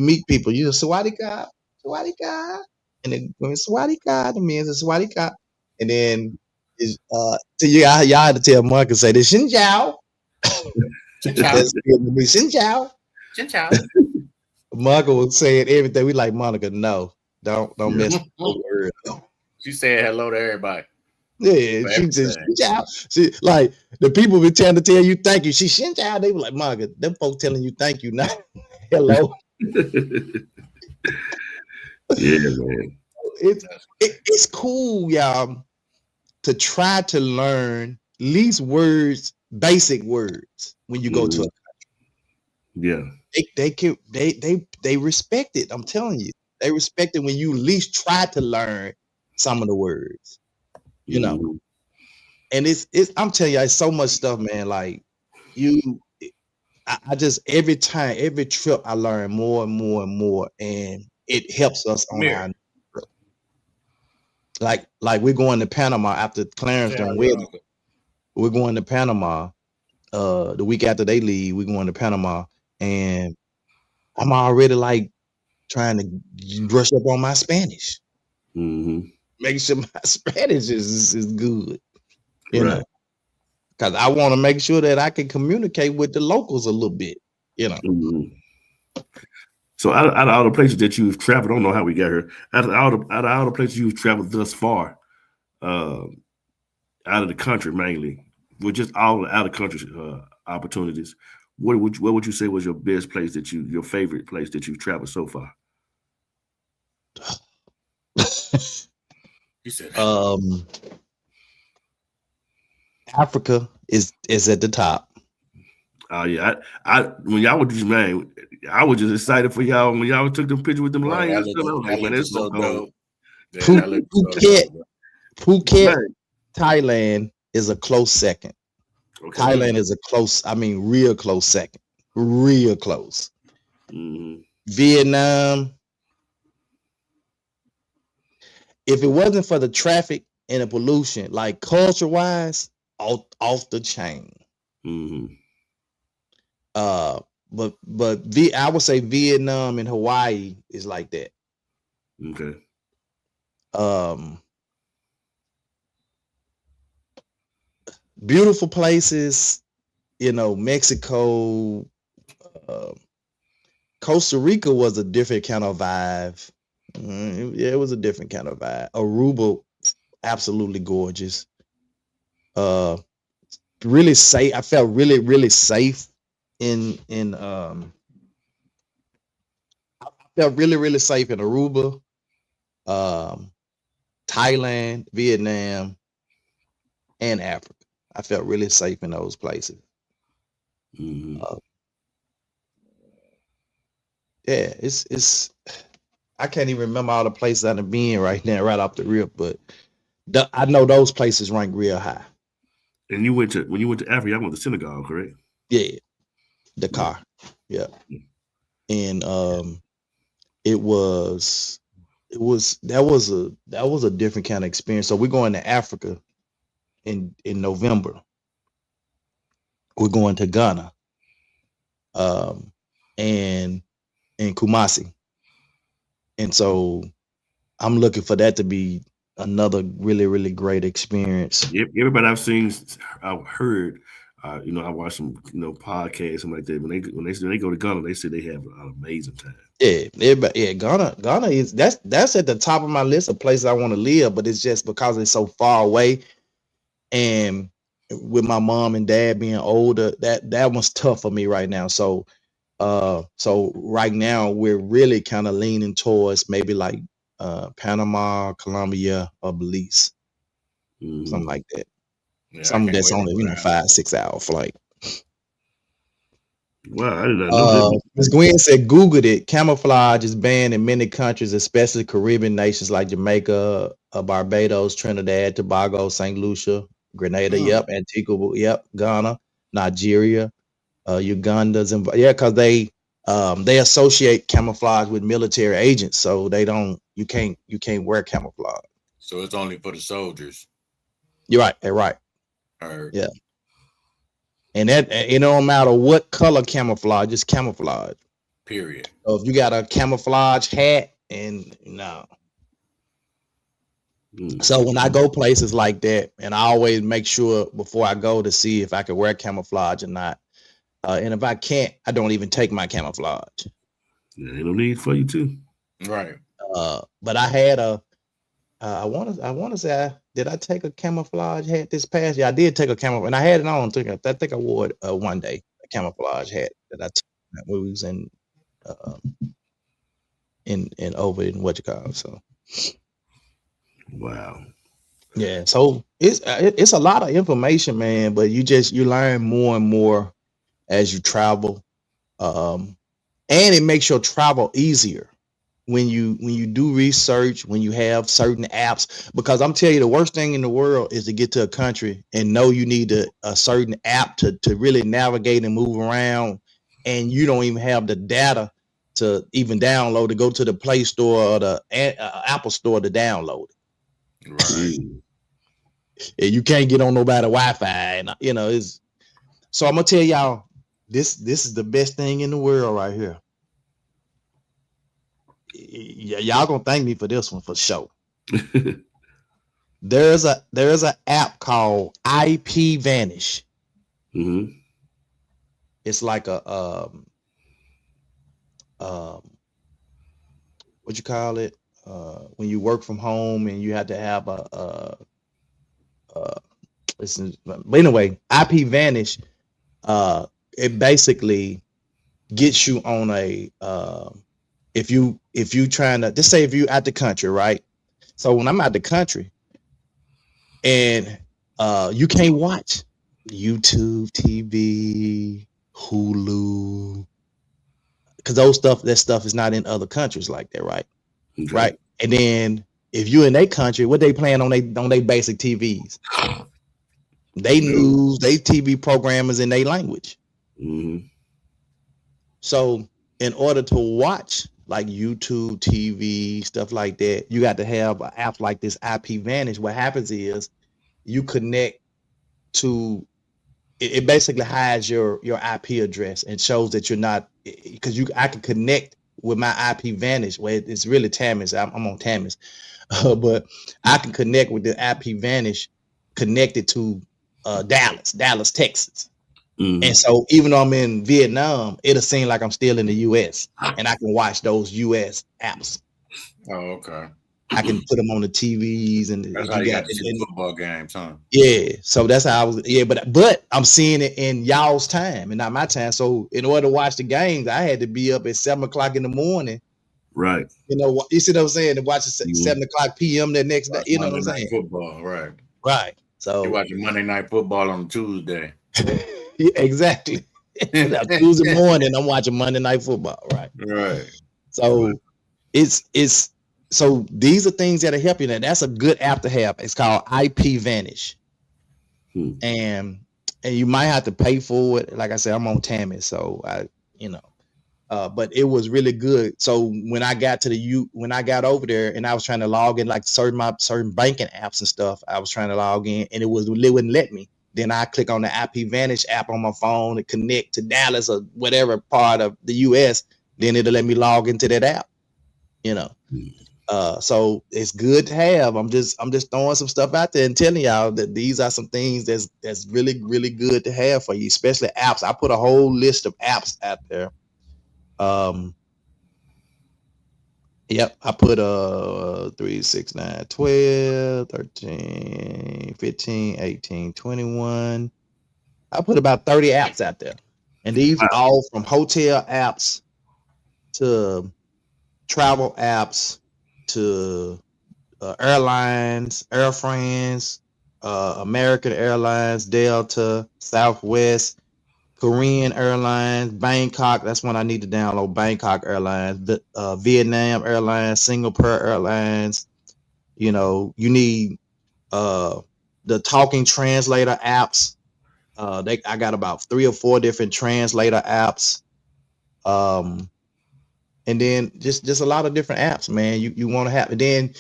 meet people, you say Sawadee Khop. Sawadee Khop, and then when Sawadee Khop, the means it's Sawadee Khop, and then is y'all had to tell Mark and say this Xin Chao. Xin Chao. Xin Chao. Monica was saying everything. We like Monica. No, don't mess with the word. She said hello to everybody. Yeah, she said Xin Chao. She like the people be trying to tell you thank you. She Xin Chao. They were like Monica. Them folks telling you thank you, not hello. Yeah, man. It's cool, y'all, to try to learn at least words, basic words when you go to a country. Yeah. They respect it. I'm telling you. They respect it when you at least try to learn some of the words. and it's I'm telling you, it's so much stuff, man. Like I just every trip I learn more and more and more, and it helps us on our trip. Like we're going to Panama after Clarence done wedding. We're going to Panama. The week after they leave, we're going to Panama, and I'm already like trying to brush up on my Spanish. Make sure my Spanish is good, you know, because I want to make sure that I can communicate with the locals a little bit, you know. So out of all the places that you've traveled, I don't know how we got here. Out of all the places you've traveled thus far, out of the country mainly, with just all the out of country opportunities, what would you say was your best place your favorite place that you've traveled so far? You said Africa is at the top. Oh yeah, I when y'all were just, man, I was just excited for y'all when y'all took them pictures with them lions. I was like, man, that's so dope. Phuket, Thailand is a close second. Okay. Thailand is a close, real close second. Real close. Vietnam. If it wasn't for the traffic and the pollution, like culture-wise, off the chain. But I would say Vietnam and Hawaii is like that. Okay. Beautiful places, you know, Mexico, Costa Rica was a different kind of vibe. Yeah, it was a different kind of vibe. Aruba, absolutely gorgeous. Really safe. I felt really, really safe I felt really, really safe in Aruba, Thailand, Vietnam, and Africa. I felt really safe in those places. Yeah, it's I can't even remember all the places I've been right now, right off the rip, but I know those places rank real high. And when you went to Africa, I went to Senegal, correct? Yeah, Dakar. Yeah, and that was a different kind of experience. So we're going to Africa in November. We're going to Ghana, and Kumasi, and so I'm looking for that to be another really, really great experience. Everybody I've seen, I've heard, you know, I watch some, you know, podcasts, something like that. When they go to Ghana, they say they have an amazing time. Yeah, Ghana is that's at the top of my list of places I want to live, but it's just because it's so far away, and with my mom and dad being older, that one's tough for me right now. So right now we're really kind of leaning towards maybe like Panama, Colombia, or Belize, something like that. Yeah, something that's only 5-6 hour flight. Wow, I did not know that. Ms. Gwen said, Googled it. Camouflage is banned in many countries, especially Caribbean nations like Jamaica, Barbados, Trinidad, Tobago, St. Lucia, Grenada, Antigua, Ghana, Nigeria, Uganda, Zimbabwe. Yeah, because they associate camouflage with military agents, so you can't wear camouflage. So it's only for the soldiers. You're right. They're right. Yeah. And that it don't matter what color camouflage, just camouflage. Period. So if you got a camouflage hat, and no. So when I go places like that, and I always make sure before I go to see if I can wear camouflage or not. And if I can't, I don't even take my camouflage. Yeah, ain't no need for you to. Right. But I had I want to say, did I take a camouflage hat this past year? I did take a camouflage, and I had it on. I think I wore it one day, a camouflage hat that I took when we was in over in what you call it. So, wow. Yeah. So it's a lot of information, man. But you learn more and more as you travel, and it makes your travel easier. when you do research, when you have certain apps, because I'm telling you, the worst thing in the world is to get to a country and know you need a certain app to really navigate and move around, and you don't even have the data to even download, to go to the Play Store or the Apple Store to download it. Right. And you can't get on nobody Wi-Fi, and it's. So I'm gonna tell y'all, this is the best thing in the world right here. Y'all gonna thank me for this one for sure. There's a app called IP Vanish. Mm-hmm. It's like a what you call it, when you work from home and you have to have but anyway, IP Vanish, it basically gets you on a if you trying to, just say if you out the country, right? So when I'm out the country and you can't watch YouTube TV, Hulu, because that stuff is not in other countries like that, right? Okay. Right. And then if you in their country, what they playing on they basic TVs? They news, they TV programmers in their language. Mm-hmm. So in order to watch like YouTube TV, stuff like that, you got to have an app like this IP Vanish. What happens is you connect to it basically hides your IP address and shows that you're not, because I can connect with my IP Vanish. Well, it's really Tamis. I'm on Tamis, but I can connect with the IP Vanish connected to Dallas, Texas. Mm-hmm. And so even though I'm in Vietnam, it'll seem like I'm still in the US, and I can watch those US apps. Oh, okay. I can put them on the TVs, and that's how you got to see football games, huh? Yeah, so that's how I was. Yeah, but I'm seeing it in y'all's time and not my time. So in order to watch the games, I had to be up at 7:00 in the morning. Right. You see what I'm saying? To watch it 7:00 p.m. the next day. You know what I'm saying? Football, right? Right. So you're watching Monday Night Football on Tuesday. Yeah, exactly. Tuesday morning, I'm watching Monday Night Football. Right. Right. So it's so these are things that are helping. And that's a good app to have. It's called IP Vanish. And you might have to pay for it. Like I said, I'm on Tamis, so but it was really good. So when I got over there and I was trying to log in, like certain banking apps and stuff, I was trying to log in and it wouldn't let me. Then I click on the IP Vanish app on my phone to connect to Dallas or whatever part of the US. Then it'll let me log into that app. So it's good to have. I'm just throwing some stuff out there and telling y'all that these are some things that's really, really good to have for you, especially apps. I put a whole list of apps out there. Yep, I put 3, 6, 9, 12, 13, 15, 18, 21. I put about 30 apps out there. And these are all from hotel apps to travel apps to airlines, Air France, American Airlines, Delta, Southwest, Korean Airlines, Bangkok. That's when I need to download Bangkok Airlines, Vietnam Airlines, Singapore Airlines. You need the talking translator apps. I got about 3 or 4 different translator apps. And then just a lot of different apps, man. You want to have, and then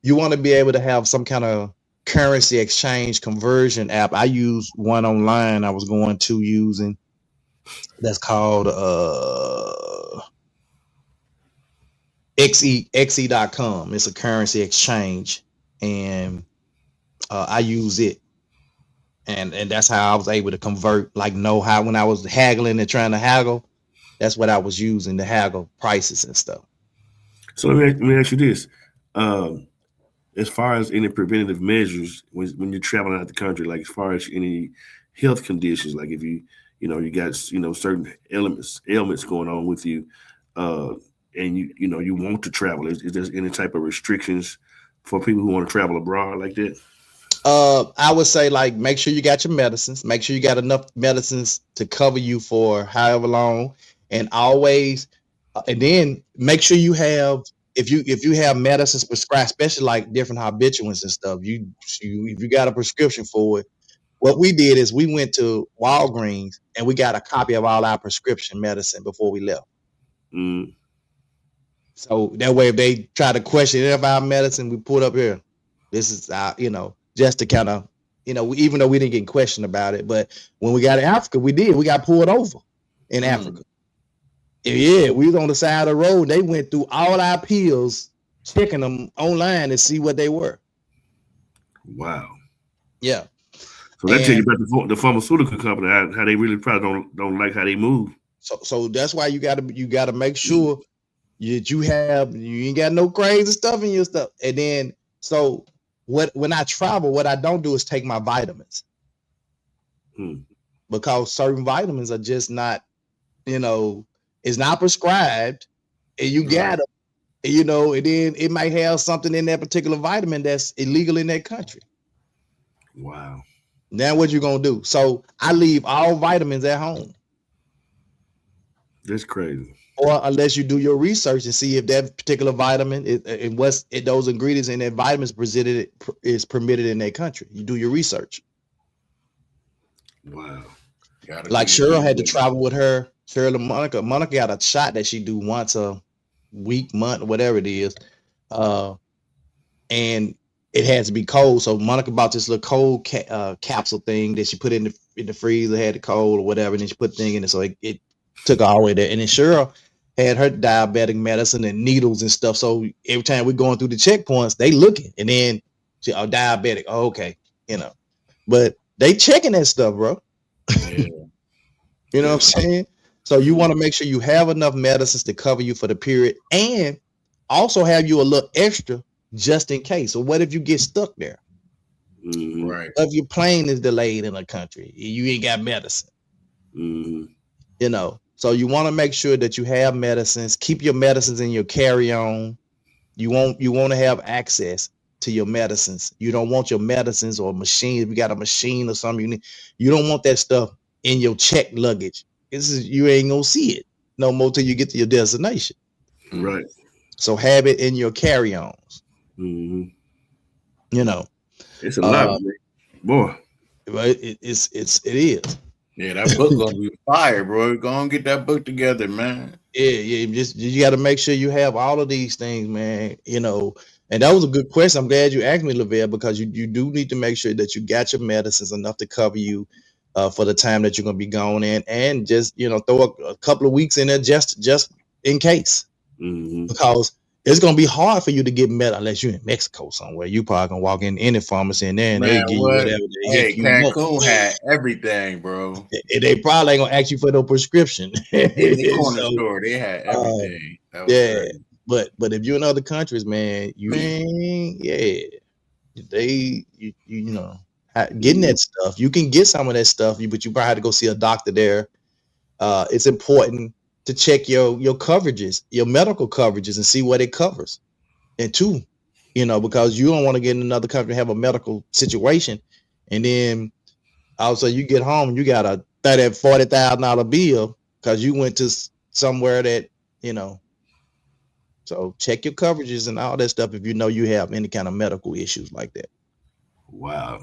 you want to be able to have some kind of currency exchange conversion app. I use one online I was going to using that's called xe.com. It's a currency exchange, and I use it, and that's how I was able to convert, like know how when I was haggling and trying to haggle, that's what I was using to haggle prices and stuff. So let me ask you this. As far as any preventative measures when you're traveling out the country, like as far as any health conditions, like if you got certain ailments going on with you, and you want to travel, is there any type of restrictions for people who want to travel abroad like that? I would say, like, make sure you got your medicines. Make sure you got enough medicines to cover you for however long, and always And then make sure you have, if you have medicines prescribed, especially like different habituants and stuff, if you got a prescription for it. What we did is we went to Walgreens and we got a copy of all our prescription medicine before we left. Mm. So that way, if they try to question any of our medicine, we put up here. This is our, just to kind of, even though we didn't get questioned about it, but when we got to Africa, we got pulled over in Africa. Yeah, we was on the side of the road. They went through all our pills, checking them online to see what they were. Wow. Yeah. So that tell you about the pharmaceutical company, how they really probably don't like how they move. So that's why you gotta make sure that you ain't got no crazy stuff in your stuff. And then when I travel, what I don't do is take my vitamins. Because certain vitamins are just not, it's not prescribed, and you got them, and then it might have something in that particular vitamin that's illegal in that country. Wow. Now what you gonna do? So I leave all vitamins at home. That's crazy. Or unless you do your research and see if that particular vitamin and those ingredients in that vitamin is permitted in that country. You do your research. Wow. Like Cheryl had to travel with her. Cheryl and Monica. Monica got a shot that she do once a week, month, whatever it is. And it has to be cold. So Monica bought this little cold capsule thing that she put in the freezer, had the cold or whatever, and then she put the thing in it. So it took all the way there. And then Cheryl had her diabetic medicine and needles and stuff. So every time we're going through the checkpoints, they looking. And then she, diabetic. Oh, okay. But they checking that stuff, bro. Yeah. You know what I'm saying? So you want to make sure you have enough medicines to cover you for the period and also have you a little extra just in case. So what if you get stuck there? Mm-hmm. Right. If your plane is delayed in a country, you ain't got medicine. Mm-hmm. So you want to make sure that you have medicines. Keep your medicines in your carry-on. You want to have access to your medicines. You don't want your medicines or machines. If you got a machine or something, you don't want that stuff in your checked luggage. You ain't gonna see it no more till you get to your destination. Right. So have it in your carry-ons. Mm-hmm. It's a lot, man. Boy. It is. Yeah, that book gonna be fire, bro. Go on, get that book together, man. Yeah. You got to make sure you have all of these things, man. And that was a good question. I'm glad you asked me, Lavelle, because you do need to make sure that you got your medicines enough to cover you for the time that you're gonna be going in, and just throw a couple of weeks in there just in case, because it's gonna be hard for you to get med unless you're in Mexico somewhere. You probably can walk in any pharmacy and then they give you whatever. Cancun had everything, bro. They probably ain't gonna ask you for no prescription. In the corner store, they had everything. Crazy. But if you're in other countries, man, you ain't. Getting that stuff. You can get some of that stuff, but you probably have to go see a doctor there. It's important to check your coverages, your medical coverages, and see what it covers. And two, because you don't want to get in another country and have a medical situation, and then also you get home and you got a $40,000 bill because you went to somewhere that So check your coverages and all that stuff if you have any kind of medical issues like that. Wow.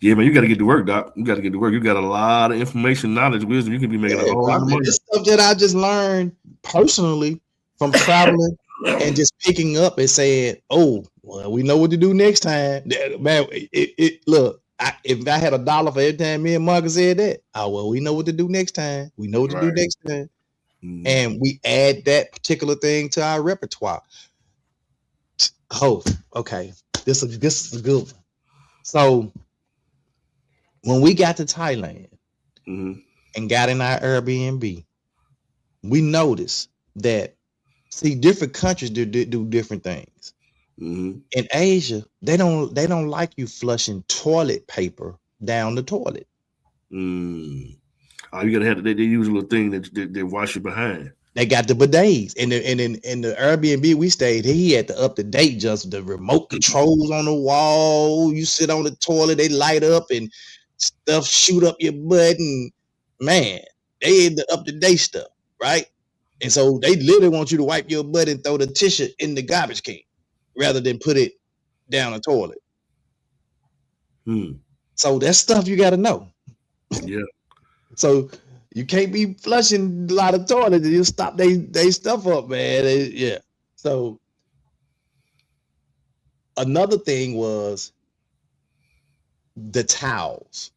Yeah, man, you got to get to work, Doc. You got to get to work. You got a lot of information, knowledge, wisdom. You can be making a whole lot of money. This stuff that I just learned personally from traveling and just picking up and saying, "Oh, well, we know what to do next time." Man, look. If I had $1 for every time me and Marcus said that, we know what to do next time. We know what to do next time, and we add that particular thing to our repertoire. Oh, okay. This is a good one. So when we got to Thailand and got in our Airbnb, we noticed that different countries do different things. In Asia, they don't like you flushing toilet paper down the toilet. Oh, you gotta have they use a little thing that they wash you behind. They got the bidets, and in the Airbnb we stayed, he had the up to date, just the remote controls on the wall. You sit on the toilet, they light up and stuff shoot up your butt, and man, they had the up to date stuff, right? And so they literally want you to wipe your butt and throw the tissue in the garbage can rather than put it down the toilet. So that's stuff you got to know. Yeah. So you can't be flushing a lot of toilets. You stop they stuff up, man. Yeah. So another thing was the towels.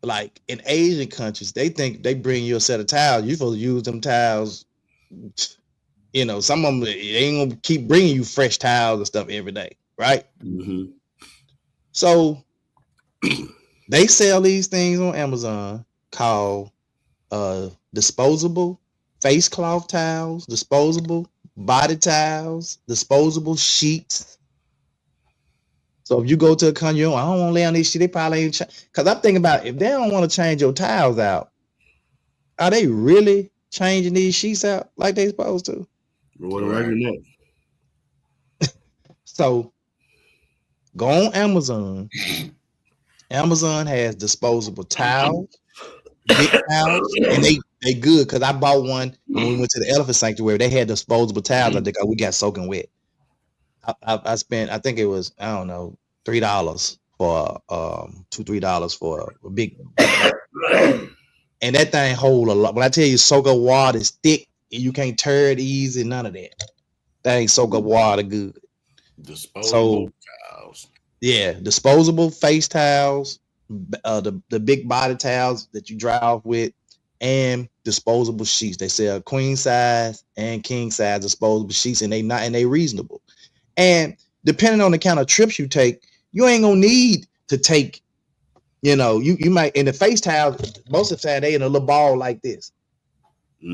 Like in Asian countries, they think they bring you a set of towels. You're supposed to use them towels. You know, some of them, they ain't gonna keep bringing you fresh towels and stuff every day, right? Mm-hmm. So they sell these things on Amazon called disposable face cloth towels, disposable body towels, disposable sheets. So if you go to a country, I don't want to lay on this shit. They probably ain't because I'm thinking about if they don't want to change your towels out, are they really changing these sheets out like they supposed to? So go on Amazon. Amazon has disposable towels, big towels, and they good because I bought one when we went to the elephant sanctuary. They had disposable towels. I think we got soaking wet. I spent, I think it was, I don't know, $3 for $2-3 for a big and that thing hold a lot. When I tell you soak up water is thick and you can't tear it easy, none of that. That ain't soak up water good. Disposable towels. Yeah, disposable face towels, the big body towels that you dry off with, and disposable sheets. They sell queen size and king size disposable sheets, and they reasonable. And depending on the kind of trips you take, you ain't gonna need to take, you know, you might in the face towels, most of the time they in a little ball like this.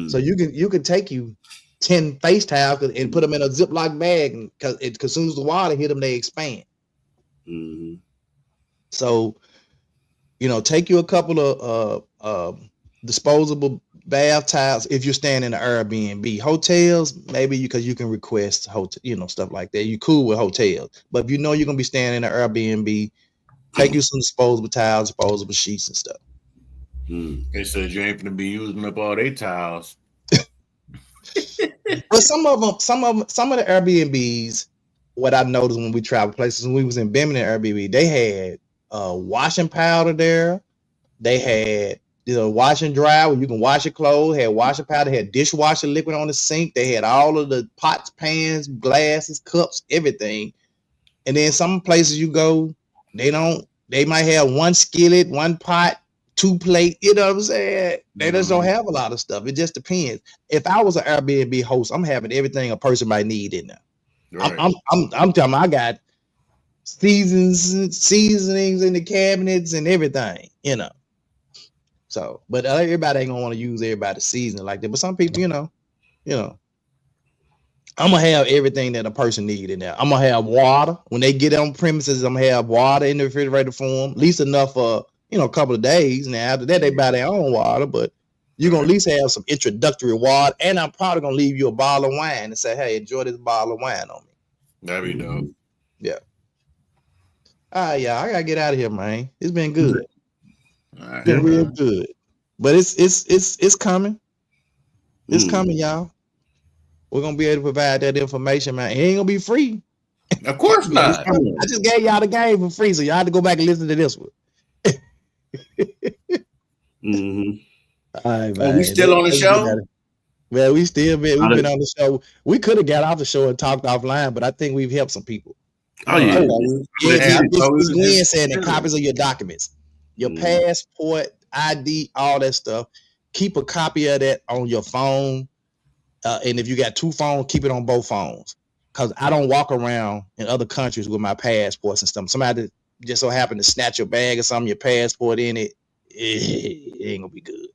So you can take you 10 face towels and put them in a Ziploc bag because as soon as the water hit them, they expand. Mm-hmm. So, you know, take you a couple of disposable bath towels if you're staying in an Airbnb. Hotels, maybe because you can request hotel, you know, stuff like that. You cool with hotels, but if you know you're gonna be staying in an Airbnb, take you some disposable towels, disposable sheets, and stuff. They said you ain't gonna be using up all their towels. But some of the Airbnbs, what I noticed when we travel places, when we was in Birmingham Airbnb, they had washing powder there. They had wash and dry where you can wash your clothes. Had washing powder. Had dishwasher liquid on the sink. They had all of the pots, pans, glasses, cups, everything. And then some places you go, they might have one skillet, one pot, 2 plate. You know what I'm saying? They just don't have a lot of stuff. It just depends. If I was an Airbnb host, I'm having everything a person might need in there. Right. I'm telling you, I got seasonings in the cabinets and everything, you know. So, but everybody ain't gonna want to use everybody's seasoning like that. But some people, you know, I'm gonna have everything that a person need in there. I'm gonna have water when they get on premises. I'm gonna have water in the refrigerator for them, at least enough for a couple of days. Now after that, they buy their own water, but you're gonna at least have some introductory water. And I'm probably gonna leave you a bottle of wine and say, "Hey, enjoy this bottle of wine on me." That'd be dope. Yeah. All right, y'all. I gotta get out of here, man. It's been good. It's been real good. But it's coming. It's coming, y'all. We're gonna be able to provide that information, man. It ain't gonna be free. Of course not. I just gave y'all the game for free, so y'all have to go back and listen to this one. All right, man. Are we still on the show? Well, we've been on the show. We could have got off the show and talked offline, but I think we've helped some people. Oh yeah. Glenn said that copies of your documents, your passport, ID, all that stuff. Keep a copy of that on your phone. And if you got 2 phones, keep it on both phones. Because I don't walk around in other countries with my passports and stuff. Somebody just so happened to snatch your bag or something, your passport in it, it ain't gonna be good.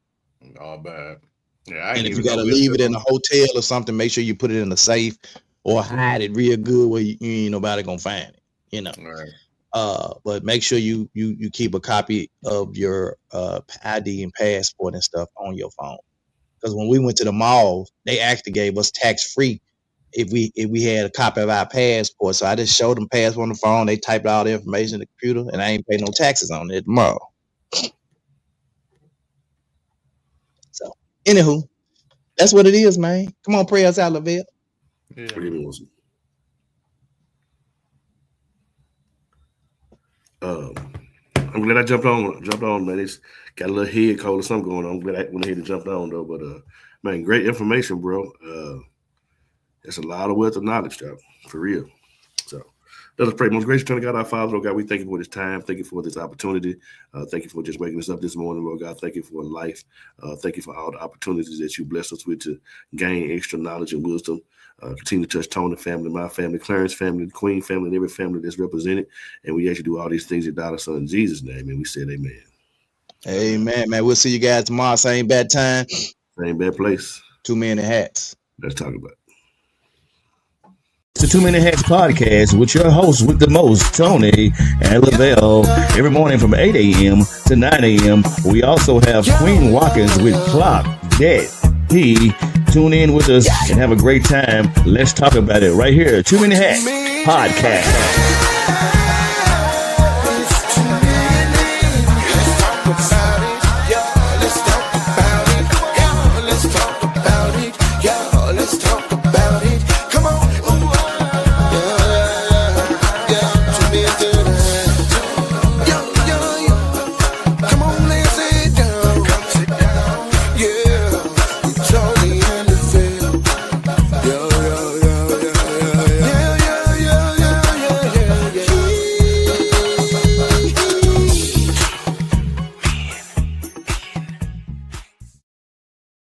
All bad. Yeah, and if you gotta leave it in a hotel or something, make sure you put it in a safe or hide it real good where you ain't nobody gonna find it. You know. Right. But make sure you keep a copy of your ID and passport and stuff on your phone. Because when we went to the mall, they actually gave us tax-free if we had a copy of our passport. So I just showed them passport on the phone. They typed all the information in the computer, and I ain't pay no taxes on it tomorrow. So, anywho, That's what it is, man. Come on, pray us out, Lavelle. Yeah. Give me one second. I'm glad I jumped on, man. It's got a little head cold or something going on. I'm glad I went ahead and jumped on though. But man, great information, bro. That's a lot of wealth of knowledge, though, for real. So let us pray. Most gracious Eternal God, our Father, Lord God, we thank you for this time. Thank you for this opportunity. Thank you for just waking us up this morning, Lord God. Thank you for life. Thank you for all the opportunities that you blessed us with to gain extra knowledge and wisdom. Continue to touch Tony family, my family, Clarence family, the Queen family, and every family that's represented. And we actually do all these things in our Son in Jesus' name. And we said amen. Amen, man. We'll see you guys tomorrow. Same bad time. Same bad place. 2 Men in Hats. Let's talk about it. The 2 Minute Hats podcast with your hosts with the most, Tony and Lavelle, every morning from 8 a.m. to 9 a.m. We also have Queen Watkins with Clock That He. Tune in with us and have a great time. Let's talk about it right here. 2 Minute Hats podcast.